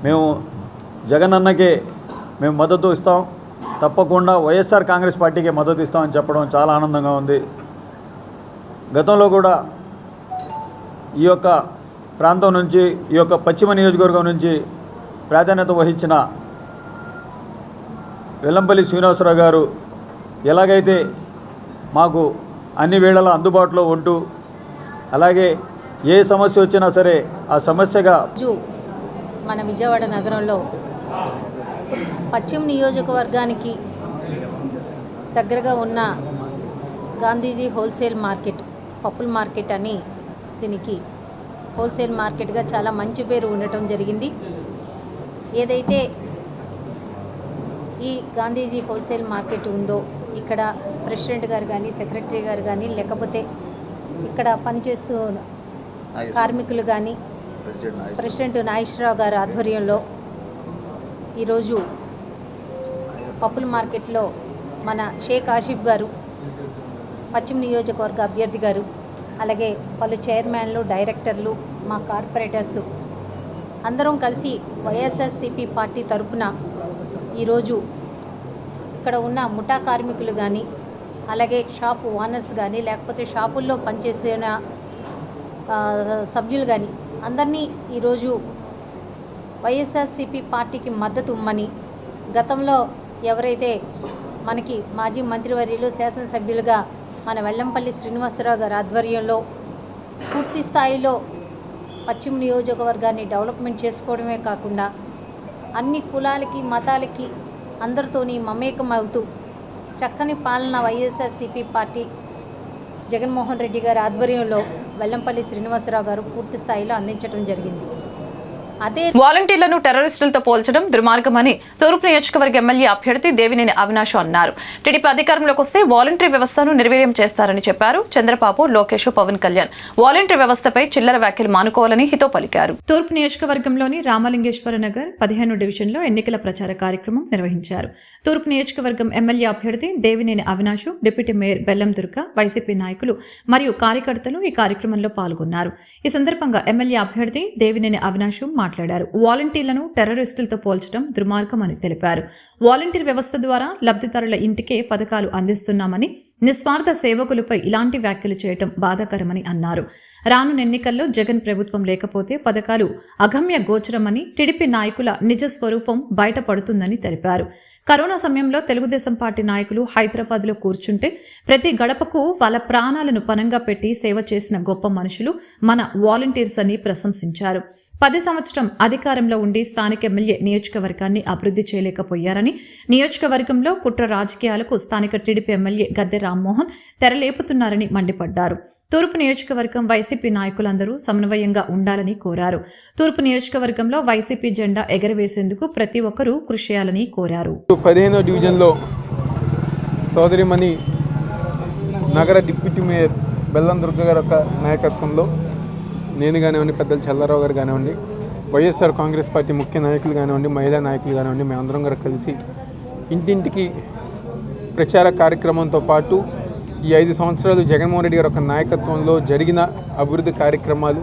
మేము జగన్ అన్నకే మేము మద్దతు ఇస్తాం, తప్పకుండా వైఎస్ఆర్ కాంగ్రెస్ పార్టీకే మద్దతు ఇస్తామని చెప్పడం చాలా ఆనందంగా ఉంది. గతంలో కూడా ఈ యొక్క ప్రాంతం నుంచి, ఈ యొక్క పశ్చిమ నియోజకవర్గం నుంచి ప్రాధాన్యత వహించిన వెల్లంపల్లి శ్రీనివాసరావు గారు ఎలాగైతే మాకు అన్ని వేళలా అందుబాటులో ఉంటూ, అలాగే ఏ సమస్య వచ్చినా సరే ఆ సమస్యగా మన విజయవాడ నగరంలో పశ్చిమ నియోజకవర్గానికి దగ్గరగా ఉన్న గాంధీజీ హోల్సేల్ మార్కెట్, పప్పుల మార్కెట్ అని దీనికి హోల్సేల్ మార్కెట్గా చాలా మంచి పేరు ఉండటం జరిగింది. ఏదైతే ఈ గాంధీజీ హోల్సేల్ మార్కెట్ ఉందో ఇక్కడ ప్రెసిడెంట్ గారు కానీ, సెక్రటరీ గారు కానీ, లేకపోతే ఇక్కడ పనిచేస్తూ కార్మికులు కానీ, ప్రెసిడెంట్ నాగేశ్వరరావు గారి ఆధ్వర్యంలో ఈరోజు పప్పుల మార్కెట్లో మన షేక్ ఆసిఫ్ గారు, పశ్చిమ నియోజకవర్గ అభ్యర్థి గారు, అలాగే పలు చైర్మన్లు, డైరెక్టర్లు, మా కార్పొరేటర్సు అందరం కలిసి వైఎస్ఆర్సీపీ పార్టీ తరఫున ఈరోజు ఇక్కడ ఉన్న ముఠా కార్మికులు కానీ, అలాగే షాపు ఓనర్స్ కానీ, లేకపోతే షాపుల్లో పనిచేసిన సభ్యులు కానీ అందరినీ ఈరోజు వైఎస్ఆర్సీపీ పార్టీకి మద్దతు ఇమ్మని, గతంలో ఎవరైతే మనకి మాజీ మంత్రివర్యులు, శాసనసభ్యులుగా మన వెల్లంపల్లి శ్రీనివాసరావు గారి ఆధ్వర్యంలో పూర్తి స్థాయిలో పశ్చిమ నియోజకవర్గాన్ని డెవలప్మెంట్ చేసుకోవడమే కాకుండా అన్ని కులాలకి, మతాలకి అందరితోని మమేకం అవుతూ చక్కని పాలన వైఎస్ఆర్సీపీ పార్టీ జగన్మోహన్ రెడ్డి గారి ఆధ్వర్యంలో వెల్లంపల్లి శ్రీనివాసరావు గారు పూర్తి స్థాయిలో అందించడం జరిగింది. అదే వాలంటీర్లను టెర్రరిస్టులతో పోల్చడం దుర్మార్గమని తూర్పు నియోజకవర్గ ఎమ్మెల్యే అభ్యర్థి దేవినేని అవినాష్ అన్నారు. టీడీపీ అధికారంలోకి వస్తే వాలంటీర్ వ్యవస్థను నిర్వీర్యం చేస్తారని చెప్పారు. చంద్రబాబు, లోకేష్, పవన్ కళ్యాణ్ వాలంటీర్ వ్యవస్థపై చిల్లర వ్యాఖ్యలు మానుకోవాలని హితో పలికారు. తూర్పు నియోజకవర్గంలోని రామలింగేశ్వర నగర్ 15 డివిజన్లో ఎన్నికల ప్రచార కార్యక్రమం నిర్వహించారు. తూర్పు నియోజకవర్గం ఎమ్మెల్యే అభ్యర్థి దేవినేని అవినాష్, డిప్యూటీ మేయర్ బెల్లం దుర్గ, వైసీపీ నాయకులు మరియు కార్యకర్తలు ఈ కార్యక్రమంలో పాల్గొన్నారు. ఈ సందర్భంగా ఎమ్మెల్యే అభ్యర్థి దేవినేని అవినాష్ మాట్లాడారు. వాలంటీర్లను టెర్రరిస్టులతో పోల్చడం దుర్మార్గమని తెలిపారు. వాలంటీర్ వ్యవస్థ ద్వారా లబ్ధిదారుల ఇంటికే పథకాలు అందిస్తున్నామని, నిస్వార్థ సేవకులపై ఇలాంటి వ్యాఖ్యలు చేయడం బాధాకరమని అన్నారు. రానున్న ఎన్నికల్లో జగన్ ప్రభుత్వం లేకపోతే పథకాలు అగమ్య గోచరమని, టీడీపీ నాయకుల నిజ స్వరూపం బయటపడుతుందని తెలిపారు. కరోనా సమయంలో తెలుగుదేశం పార్టీ నాయకులు హైదరాబాద్లో కూర్చుంటే ప్రతి గడపకు వాళ్ళ ప్రాణాలను పనంగా పెట్టి సేవ చేసిన గొప్ప మనుషులు మన వాలంటీర్స్ అని ప్రశంసించారు. 10 సంవత్సరం అధికారంలో ఉండి స్థానిక ఎమ్మెల్యే నియోజకవర్గాన్ని అభివృద్ధి చేయలేకపోయారని, నియోజకవర్గంలో కుట్ర రాజకీయాలకు స్థానిక టీడీపీ ఎమ్మెల్యే గద్దె రామ్మోహన్ తెరలేపుతున్నారని మండిపడ్డారు. తూర్పు నియోజకవర్గం వైసీపీ నాయకులందరూ సమన్వయంగా ఉండాలని కోరారు. తూర్పు నియోజకవర్గంలో వైసీపీ జెండా ఎగరవేసేందుకు ప్రతి ఒక్కరూ కృషి చేయాలని కోరారు. 15వ డివిజన్లో సోదరిమణి నగర డిప్యూటీ మేయర్ బెల్లం దుర్గ గారి యొక్క నాయకత్వంలో నేను కానివ్వండి, పెద్దలు చల్లారావు గారు కానివ్వండి, వైఎస్ఆర్ కాంగ్రెస్ పార్టీ ముఖ్య నాయకులు కానివ్వండి, మహిళా నాయకులు కానివ్వండి, మేమందరం గారు కలిసి ఇంటింటికి ప్రచార కార్యక్రమంతో పాటు ఈ 5 సంవత్సరాలు జగన్మోహన్ రెడ్డి గారి యొక్క నాయకత్వంలో జరిగిన అభివృద్ధి కార్యక్రమాలు,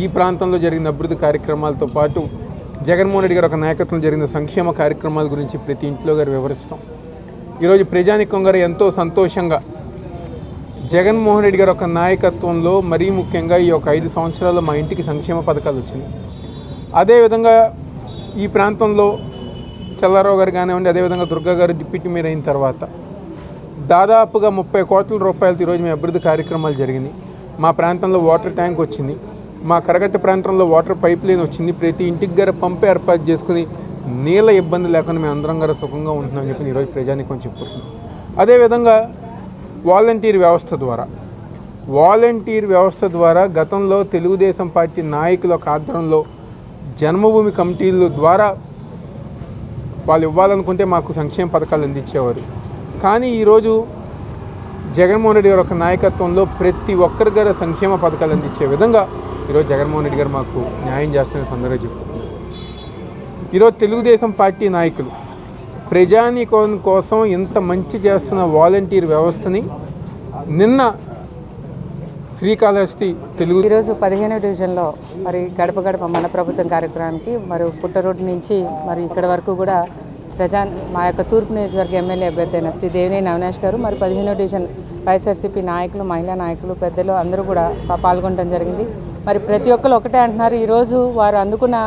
ఈ ప్రాంతంలో జరిగిన అభివృద్ధి కార్యక్రమాలతో పాటు జగన్మోహన్ రెడ్డి గారి యొక్క నాయకత్వంలో జరిగిన సంక్షేమ కార్యక్రమాల గురించి ప్రతి ఇంట్లో గారు వివరిస్తాం. ఈరోజు ప్రజానికం గారు ఎంతో సంతోషంగా జగన్మోహన్ రెడ్డి గారి యొక్క నాయకత్వంలో మరీ ముఖ్యంగా ఈ యొక్క 5 సంవత్సరాల్లో మా ఇంటికి సంక్షేమ పథకాలు వచ్చినాయి. అదేవిధంగా ఈ ప్రాంతంలో చల్లారావు గారు కానివ్వండి, అదేవిధంగా దుర్గా గారు డిప్యూటీ మేయర్ అయిన తర్వాత దాదాపుగా 30 కోట్ల రూపాయలతో ఈరోజు మీ అభివృద్ధి కార్యక్రమాలు జరిగినాయి. మా ప్రాంతంలో వాటర్ ట్యాంక్ వచ్చింది, మా కరగట్ట ప్రాంతంలో వాటర్ పైప్ లైన్ వచ్చింది. ప్రతి ఇంటికి గారు పంపు ఏర్పాటు చేసుకుని నీళ్ళ ఇబ్బంది లేకుండా మేము అందరం గారు సుఖంగా ఉంటున్నామని చెప్పి ఈరోజు ప్రజానికం చెప్పుకుంటున్నాం. అదేవిధంగా వాలంటీర్ వ్యవస్థ ద్వారా వాలంటీర్ వ్యవస్థ ద్వారా గతంలో తెలుగుదేశం పార్టీ నాయకుల ఆధ్వర్యంలో జన్మభూమి కమిటీల ద్వారా వాళ్ళు ఇవ్వాలనుకుంటే మాకు సంక్షేమ పథకాలు అందించేవారు. కానీ ఈరోజు జగన్మోహన్ రెడ్డి గారి యొక్క నాయకత్వంలో ప్రతి ఒక్కరి గారు సంక్షేమ పథకాలు అందించే విధంగా ఈరోజు జగన్మోహన్ రెడ్డి గారు మాకు న్యాయం చేస్తున్న సందర్భంగా చెప్పుకుంటున్నారు. ఈరోజు తెలుగుదేశం పార్టీ నాయకులు ప్రజానీకం కోసం ఇంత మంచి చేస్తున్న వాలంటీర్ వ్యవస్థని నిన్న శ్రీకాళహస్తి తెలుగు ఈరోజు 15వ డివిజన్లో మరి గడప గడప మన ప్రభుత్వం కార్యక్రమానికి మరి పుట్టరోడ్డు నుంచి మరి ఇక్కడ వరకు కూడా మా యొక్క తూర్పు నియోజకవర్గ ఎమ్మెల్యే అభ్యర్థి అయిన శ్రీ దేవినేని అవినాష్ గారు మరి 15వ డివిజన్ వైఎస్ఆర్సీపీ నాయకులు, మహిళా నాయకులు, పెద్దలు అందరూ కూడా పాల్గొనడం జరిగింది. మరి ప్రతి ఒక్కరు ఒకటే అంటున్నారు, ఈరోజు వారు అందుకున్న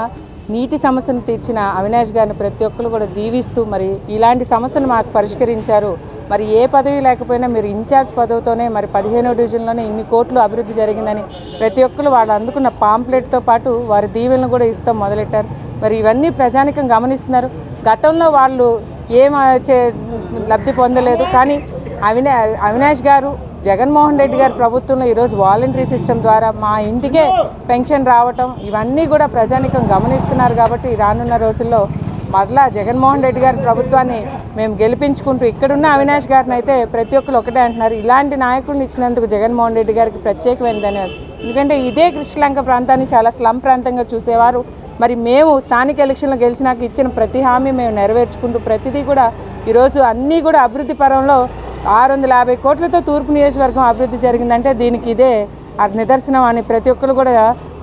నీటి సమస్యను తీర్చిన అవినాష్ గారిని ప్రతి ఒక్కరు కూడా దీవిస్తూ మరి ఇలాంటి సమస్యను మాకు పరిష్కరించారు. మరి ఏ పదవి లేకపోయినా మీరు ఇన్ఛార్జ్ పదవితోనే మరి 15వ డివిజన్లోనే ఇన్ని కోట్లు అభివృద్ధి జరిగిందని ప్రతి ఒక్కరు వాళ్ళు అందుకున్న పాంప్లెట్తో పాటు వారి దీవెలను కూడా ఇస్తాం మొదలెట్టారు. మరి ఇవన్నీ ప్రజానికం గమనిస్తున్నారు. గతంలో వాళ్ళు ఏం లబ్ధి పొందలేదు, కానీ అవినాష్ గారు, జగన్మోహన్ రెడ్డి గారి ప్రభుత్వంలో ఈరోజు వాలంటరీ సిస్టమ్ ద్వారా మా ఇంటికే పెన్షన్ రావటం ఇవన్నీ కూడా ప్రజానికం గమనిస్తున్నారు. కాబట్టి రానున్న రోజుల్లో మరలా జగన్మోహన్ రెడ్డి గారి ప్రభుత్వాన్ని మేము గెలిపించుకుంటూ ఇక్కడున్న అవినాష్ గారిని అయితే ప్రతి ఒక్కరు ఒకటే అంటున్నారు, ఇలాంటి నాయకుడిని ఇచ్చినందుకు జగన్మోహన్ రెడ్డి గారికి ప్రత్యేకమైన ధన్యవాదాలు. ఎందుకంటే ఇదే కృష్ణలంక ప్రాంతాన్ని చాలా స్లమ్ ప్రాంతంగా చూసేవారు. మరి మేము స్థానిక ఎలక్షన్లో గెలిచినాక ఇచ్చిన ప్రతి హామీ మేము నెరవేర్చుకుంటూ ప్రతిదీ కూడా ఈరోజు అన్నీ కూడా అభివృద్ధి పరంలో 650 కోట్లతో తూర్పు నియోజకవర్గం అభివృద్ధి జరిగిందంటే దీనికి ఇదే నిదర్శనం అని ప్రతి ఒక్కరు కూడా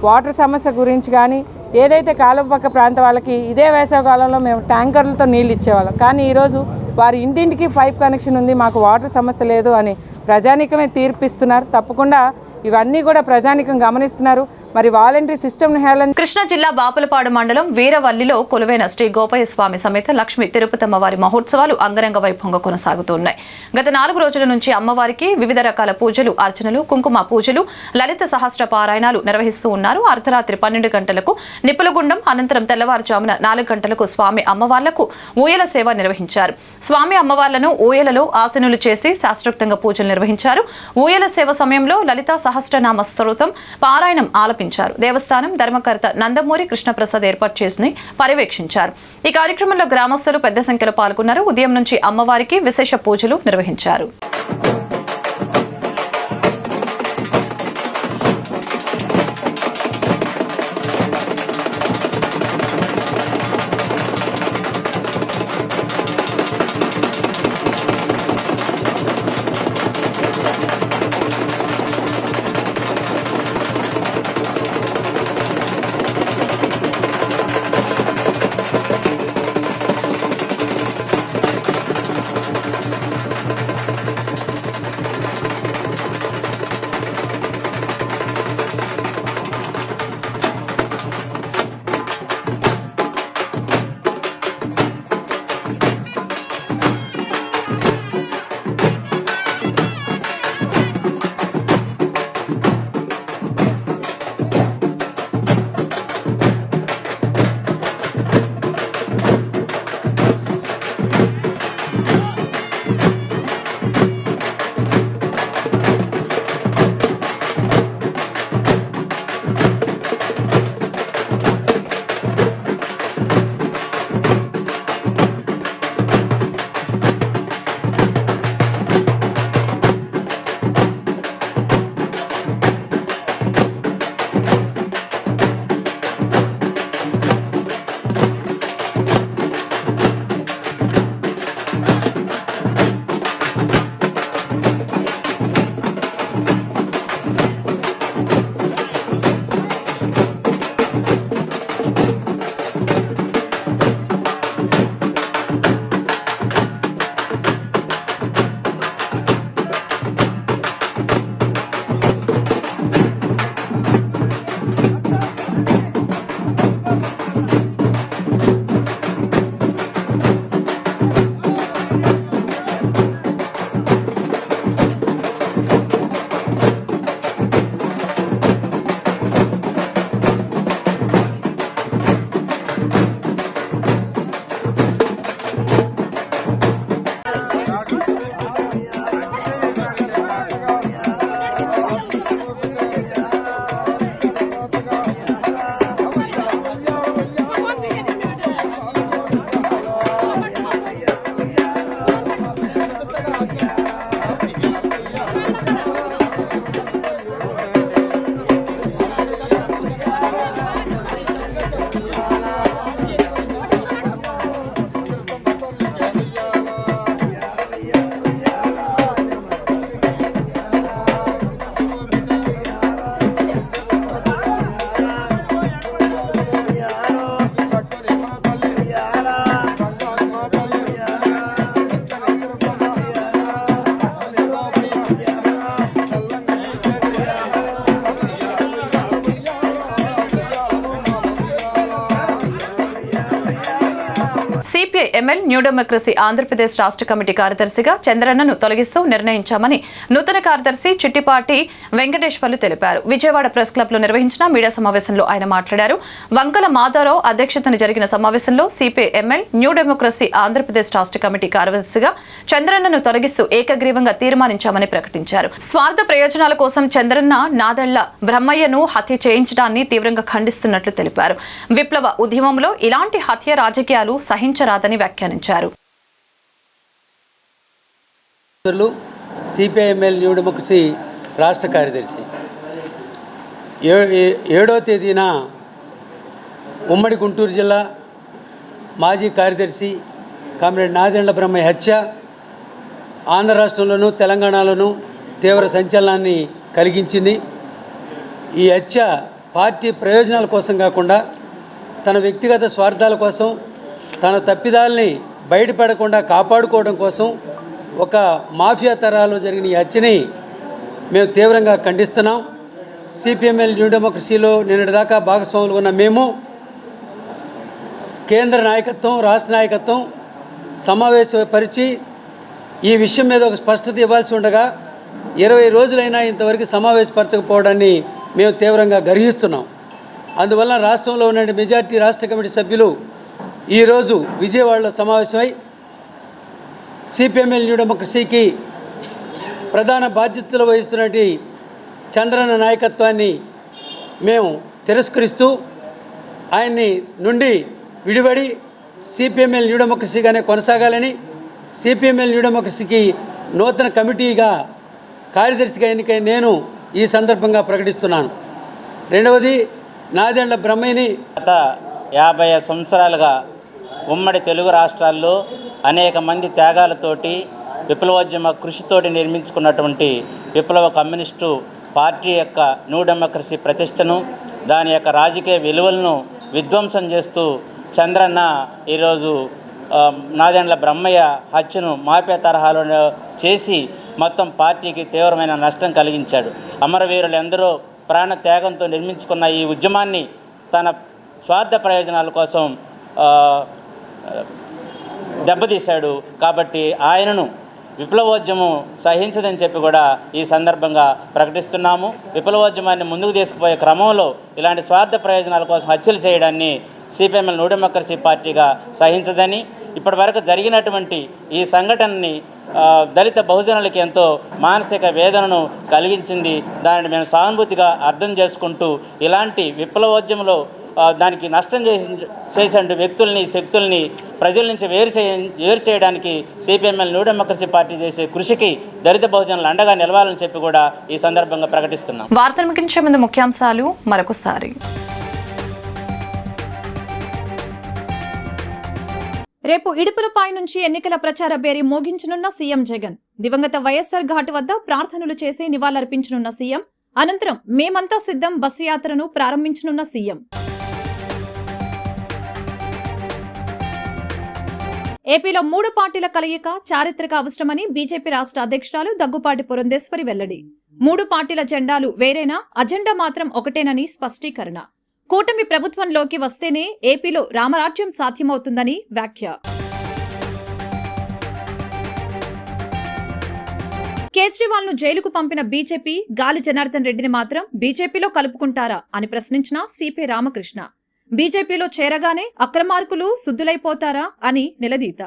వాటర్ సమస్య గురించి కానీ ఏదైతే కాలువ పక్క ప్రాంత వాళ్ళకి ఇదే వేసవికాలంలో మేము ట్యాంకర్లతో నీళ్ళు ఇచ్చేవాళ్ళం, కానీ ఈరోజు వారి ఇంటింటికి పైప్ కనెక్షన్ ఉంది, మాకు వాటర్ సమస్య లేదు అని ప్రజానికమే తీర్పిస్తున్నారు. తప్పకుండా ఇవన్నీ కూడా ప్రజానికం గమనిస్తున్నారు. మరి వాలంటరీ సిస్టమ్ కృష్ణా జిల్లా బాపులపాడు మండలం వీరవల్లిలో కొలువైన శ్రీ గోపయ్య స్వామి సమేత లక్ష్మీ తిరుపతమ్మ వారి మహోత్సవాలు అంగరంగ వైభవంగా కొనసాగుతున్నాయి. గత 4 రోజుల నుంచి అమ్మవారికి వివిధ రకాల పూజలు, అర్చనలు, కుంకుమ పూజలు, లలిత సహస్ర పారాయణాలు నిర్వహిస్తూ ఉన్నారు. అర్ధరాత్రి 12 గంటలకు నిప్పులగుండం, అనంతరం తెల్లవారుజామున 4 గంటలకు స్వామి అమ్మవార్లకు ఊయల సేవ నిర్వహించారు. స్వామి అమ్మవార్లను ఊయలలో ఆసనులు చేసి శాస్త్రోక్తంగా పూజలు నిర్వహించారు. ఊయల సేవ సమయంలో లలిత సహస్రనామ స్తోత్రం పారాయణం ఆలపించారు. దేవస్థానం ధర్మకర్త నందమూరి కృష్ణప్రసాద్ ఏర్పాటు చేసి పర్యవేక్షించారు. ఈ కార్యక్రమంలో గ్రామస్తులు పెద్ద సంఖ్యలో పాల్గొన్నారు. ఉదయం నుంచి అమ్మవారికి విశేష పూజలు నిర్వహించారు. సిపిఎంఎల్ న్యూ డెమోక్రసీ ఆంధ్రప్రదేశ్ రాష్ట్ర కమిటీ కార్యదర్శిగా చంద్రన్నను తొలగిస్తూ నిర్ణయించామని నూతన కార్యదర్శి చిట్టిపాటి వెంకటేశ్వర్లు తెలిపారు. విజయవాడ ప్రెస్ క్లబ్ లో నిర్వహించిన మీడియా సమావేశంలో ఆయన మాట్లాడారు. వంకల మాధవరావు అధ్యక్షతన జరిగిన సమావేశంలో సిపిఎంఎల్ న్యూ డెమోక్రసీ ఆంధ్రప్రదేశ్ రాష్ట్ర కమిటీ కార్యదర్శిగా చంద్రన్నను తొలగిస్తూ ఏకగ్రీవంగా తీర్మానించామని ప్రకటించారు. స్వార్థ ప్రయోజనాల కోసం చంద్రన్న నాదళ్ల బ్రహ్మయ్యను హత్య చేయించడాన్ని తీవ్రంగా ఖండిస్తున్నట్లు తెలిపారు. విప్లవ ఉద్యమంలో ఇలాంటి హత్య రాజకీయాలు సహించరాదని వ్యాఖ్యానించారు. సిపిఐఎంఎల్ న్యూ డెమోక్రసీ రాష్ట్ర కార్యదర్శి 7వ తేదీన ఉమ్మడి గుంటూరు జిల్లా మాజీ కార్యదర్శి కామ్రేడ్ నాదెండ్ల బ్రహ్మయ్య హత్య ఆంధ్ర రాష్ట్రంలోనూ తెలంగాణలోనూ తీవ్ర సంచలనాన్ని కలిగించింది. ఈ హత్య పార్టీ ప్రయోజనాల కోసం కాకుండా తన వ్యక్తిగత స్వార్థాల కోసం తన తప్పిదాలని బయటపడకుండా కాపాడుకోవడం కోసం ఒక మాఫియా తరహాలో జరిగిన ఈ హత్యని మేము తీవ్రంగా ఖండిస్తున్నాం. సిపిఎంఎల్ న్యూ డెమోక్రసీలో నిన్నటిదాకా భాగస్వాములు ఉన్న మేము కేంద్ర నాయకత్వం రాష్ట్ర నాయకత్వం సమావేశపరిచి ఈ విషయం మీద ఒక స్పష్టత ఇవ్వాల్సి ఉండగా 20 రోజులైనా ఇంతవరకు సమావేశపరచకపోవడాన్ని మేము తీవ్రంగా గర్హిస్తున్నాం. అందువల్ల రాష్ట్రంలో ఉన్న మెజార్టీ రాష్ట్ర కమిటీ సభ్యులు ఈరోజు విజయవాడలో సమావేశమై సిపిఎంఎల్ న్యూ డెమోక్రసీకి ప్రధాన బాధ్యతలు వహిస్తున్నటువంటి చంద్రన్న నాయకత్వాన్ని మేము తిరస్కరిస్తూ ఆయన్ని నుండి విడిపడి సిపిఎంఎల్ న్యూ డెమోక్రసీగానే కొనసాగాలని సిపిఎంఎల్ న్యూ డెమోక్రసీకి నూతన కమిటీగా కార్యదర్శిగా ఎన్నికై నేను ఈ సందర్భంగా ప్రకటిస్తున్నాను. రెండవది నాదెండ్ల బ్రహ్మయ్యని గత 50 సంవత్సరాలుగా ఉమ్మడి తెలుగు రాష్ట్రాల్లో అనేక మంది త్యాగాలతోటి విప్లవోద్యమ కృషితోటి నిర్మించుకున్నటువంటి విప్లవ కమ్యూనిస్టు పార్టీ యొక్క న్యూ డెమోక్రసీ ప్రతిష్టను దాని యొక్క రాజకీయ విలువలను విధ్వంసం చేస్తూ చంద్రన్న ఈరోజు నాదెండ్ల బ్రహ్మయ్య హత్యను మాఫియా తరహాలో చేసి మొత్తం పార్టీకి తీవ్రమైన నష్టం కలిగించాడు. అమరవీరులు ఎందరో ప్రాణ త్యాగంతో నిర్మించుకున్న ఈ ఉద్యమాన్ని తన స్వార్థ ప్రయోజనాల కోసం దెబ్బతీశాడు. కాబట్టి ఆయనను విప్లవోద్యమం సహించదని చెప్పి కూడా ఈ సందర్భంగా ప్రకటిస్తున్నాము. విప్లవోద్యమాన్ని ముందుకు తీసుకుపోయే క్రమంలో ఇలాంటి స్వార్థ ప్రయోజనాల కోసం హత్యలు చేయడాన్ని సిపిఎంఎల్ న్యూ డెమోక్రసీ పార్టీగా సహించదని, ఇప్పటివరకు జరిగినటువంటి ఈ సంఘటనని దళిత బహుజనులకి ఎంతో మానసిక వేదనను కలిగించింది. దానిని మేము సానుభూతిగా అర్థం చేసుకుంటూ ఇలాంటి విప్లవోద్యమంలో దానికి నష్టం చేసే వ్యక్తుల్ని శక్తుల్ని ప్రజల నుంచి వేరు చేయడానికి సిపిఎంఎల్ న్యూ డెమోక్రసీ పార్టీ చేసే కృషికి దళిత బహుజనులు అండగా నిలవాలని చెప్పి కూడా ఈ సందర్భంగా ప్రకటిస్తున్నాం. వార్తలు ముగించే ముందు ముఖ్యాంశాలు మరొకసారి. రేపు ఇడుపులపాయ నుంచి ఎన్నికల ప్రచార బేరీ మోగించనున్న సీఎం జగన్. దివంగత వైఎస్సార్ ఘాట్ వద్ద ప్రార్థనలు చేసి నివాళులర్పించనున్న సీఎం. అనంతరం మేమంతా సిద్ధం బస్సు యాత్రను ప్రారంభించనున్న సీఎం. ఏపీలో 3 పార్టీల కలయిక చారిత్రక అవసరమని బీజేపీ రాష్ట్ర అధ్యక్షురాలు దగ్గుపాటి పురంధేశ్వరి వెల్లడి. 3 పార్టీల జెండాలు వేరేనా, అజెండా మాత్రం ఒకటేనని స్పష్టీకరణ. కూటమి ప్రభుత్వంలోకి వస్తేనే ఏపీలో రామరాజ్యం సాధ్యమవుతుందని వ్యాఖ్య. కేజ్రీవాల్ ను జైలుకు పంపిన బీజేపీ గాలి జనార్దన్ రెడ్డిని మాత్రం బీజేపీలో కలుపుకుంటారా అని ప్రశ్నించిన సిపి రామకృష్ణ. బీజేపీలో చేరగానే అక్రమార్కులు శుద్ధులైపోతారా అని నిలదీత.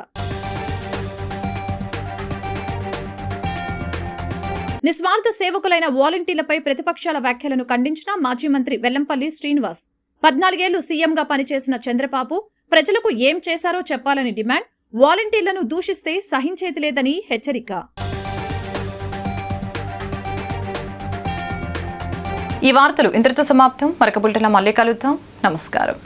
నిస్వార్థ సేవకులైన వాలంటీర్లపై ప్రతిపక్షాల వ్యాఖ్యలను ఖండించిన మాజీ మంత్రి వెల్లంపల్లి శ్రీనివాస్. 14 ఏళ్లు సీఎంగా పనిచేసిన చంద్రబాబు ప్రజలకు ఏం చేశారో చెప్పాలని డిమాండ్. వాలంటీర్లను దూషిస్తే సహించేది లేదని హెచ్చరిక. ఈ వార్తలు ఇంతటితో సమాప్తం. మరొక బులెటిన్లో మళ్ళీ కలుద్దాం. నమస్కారం.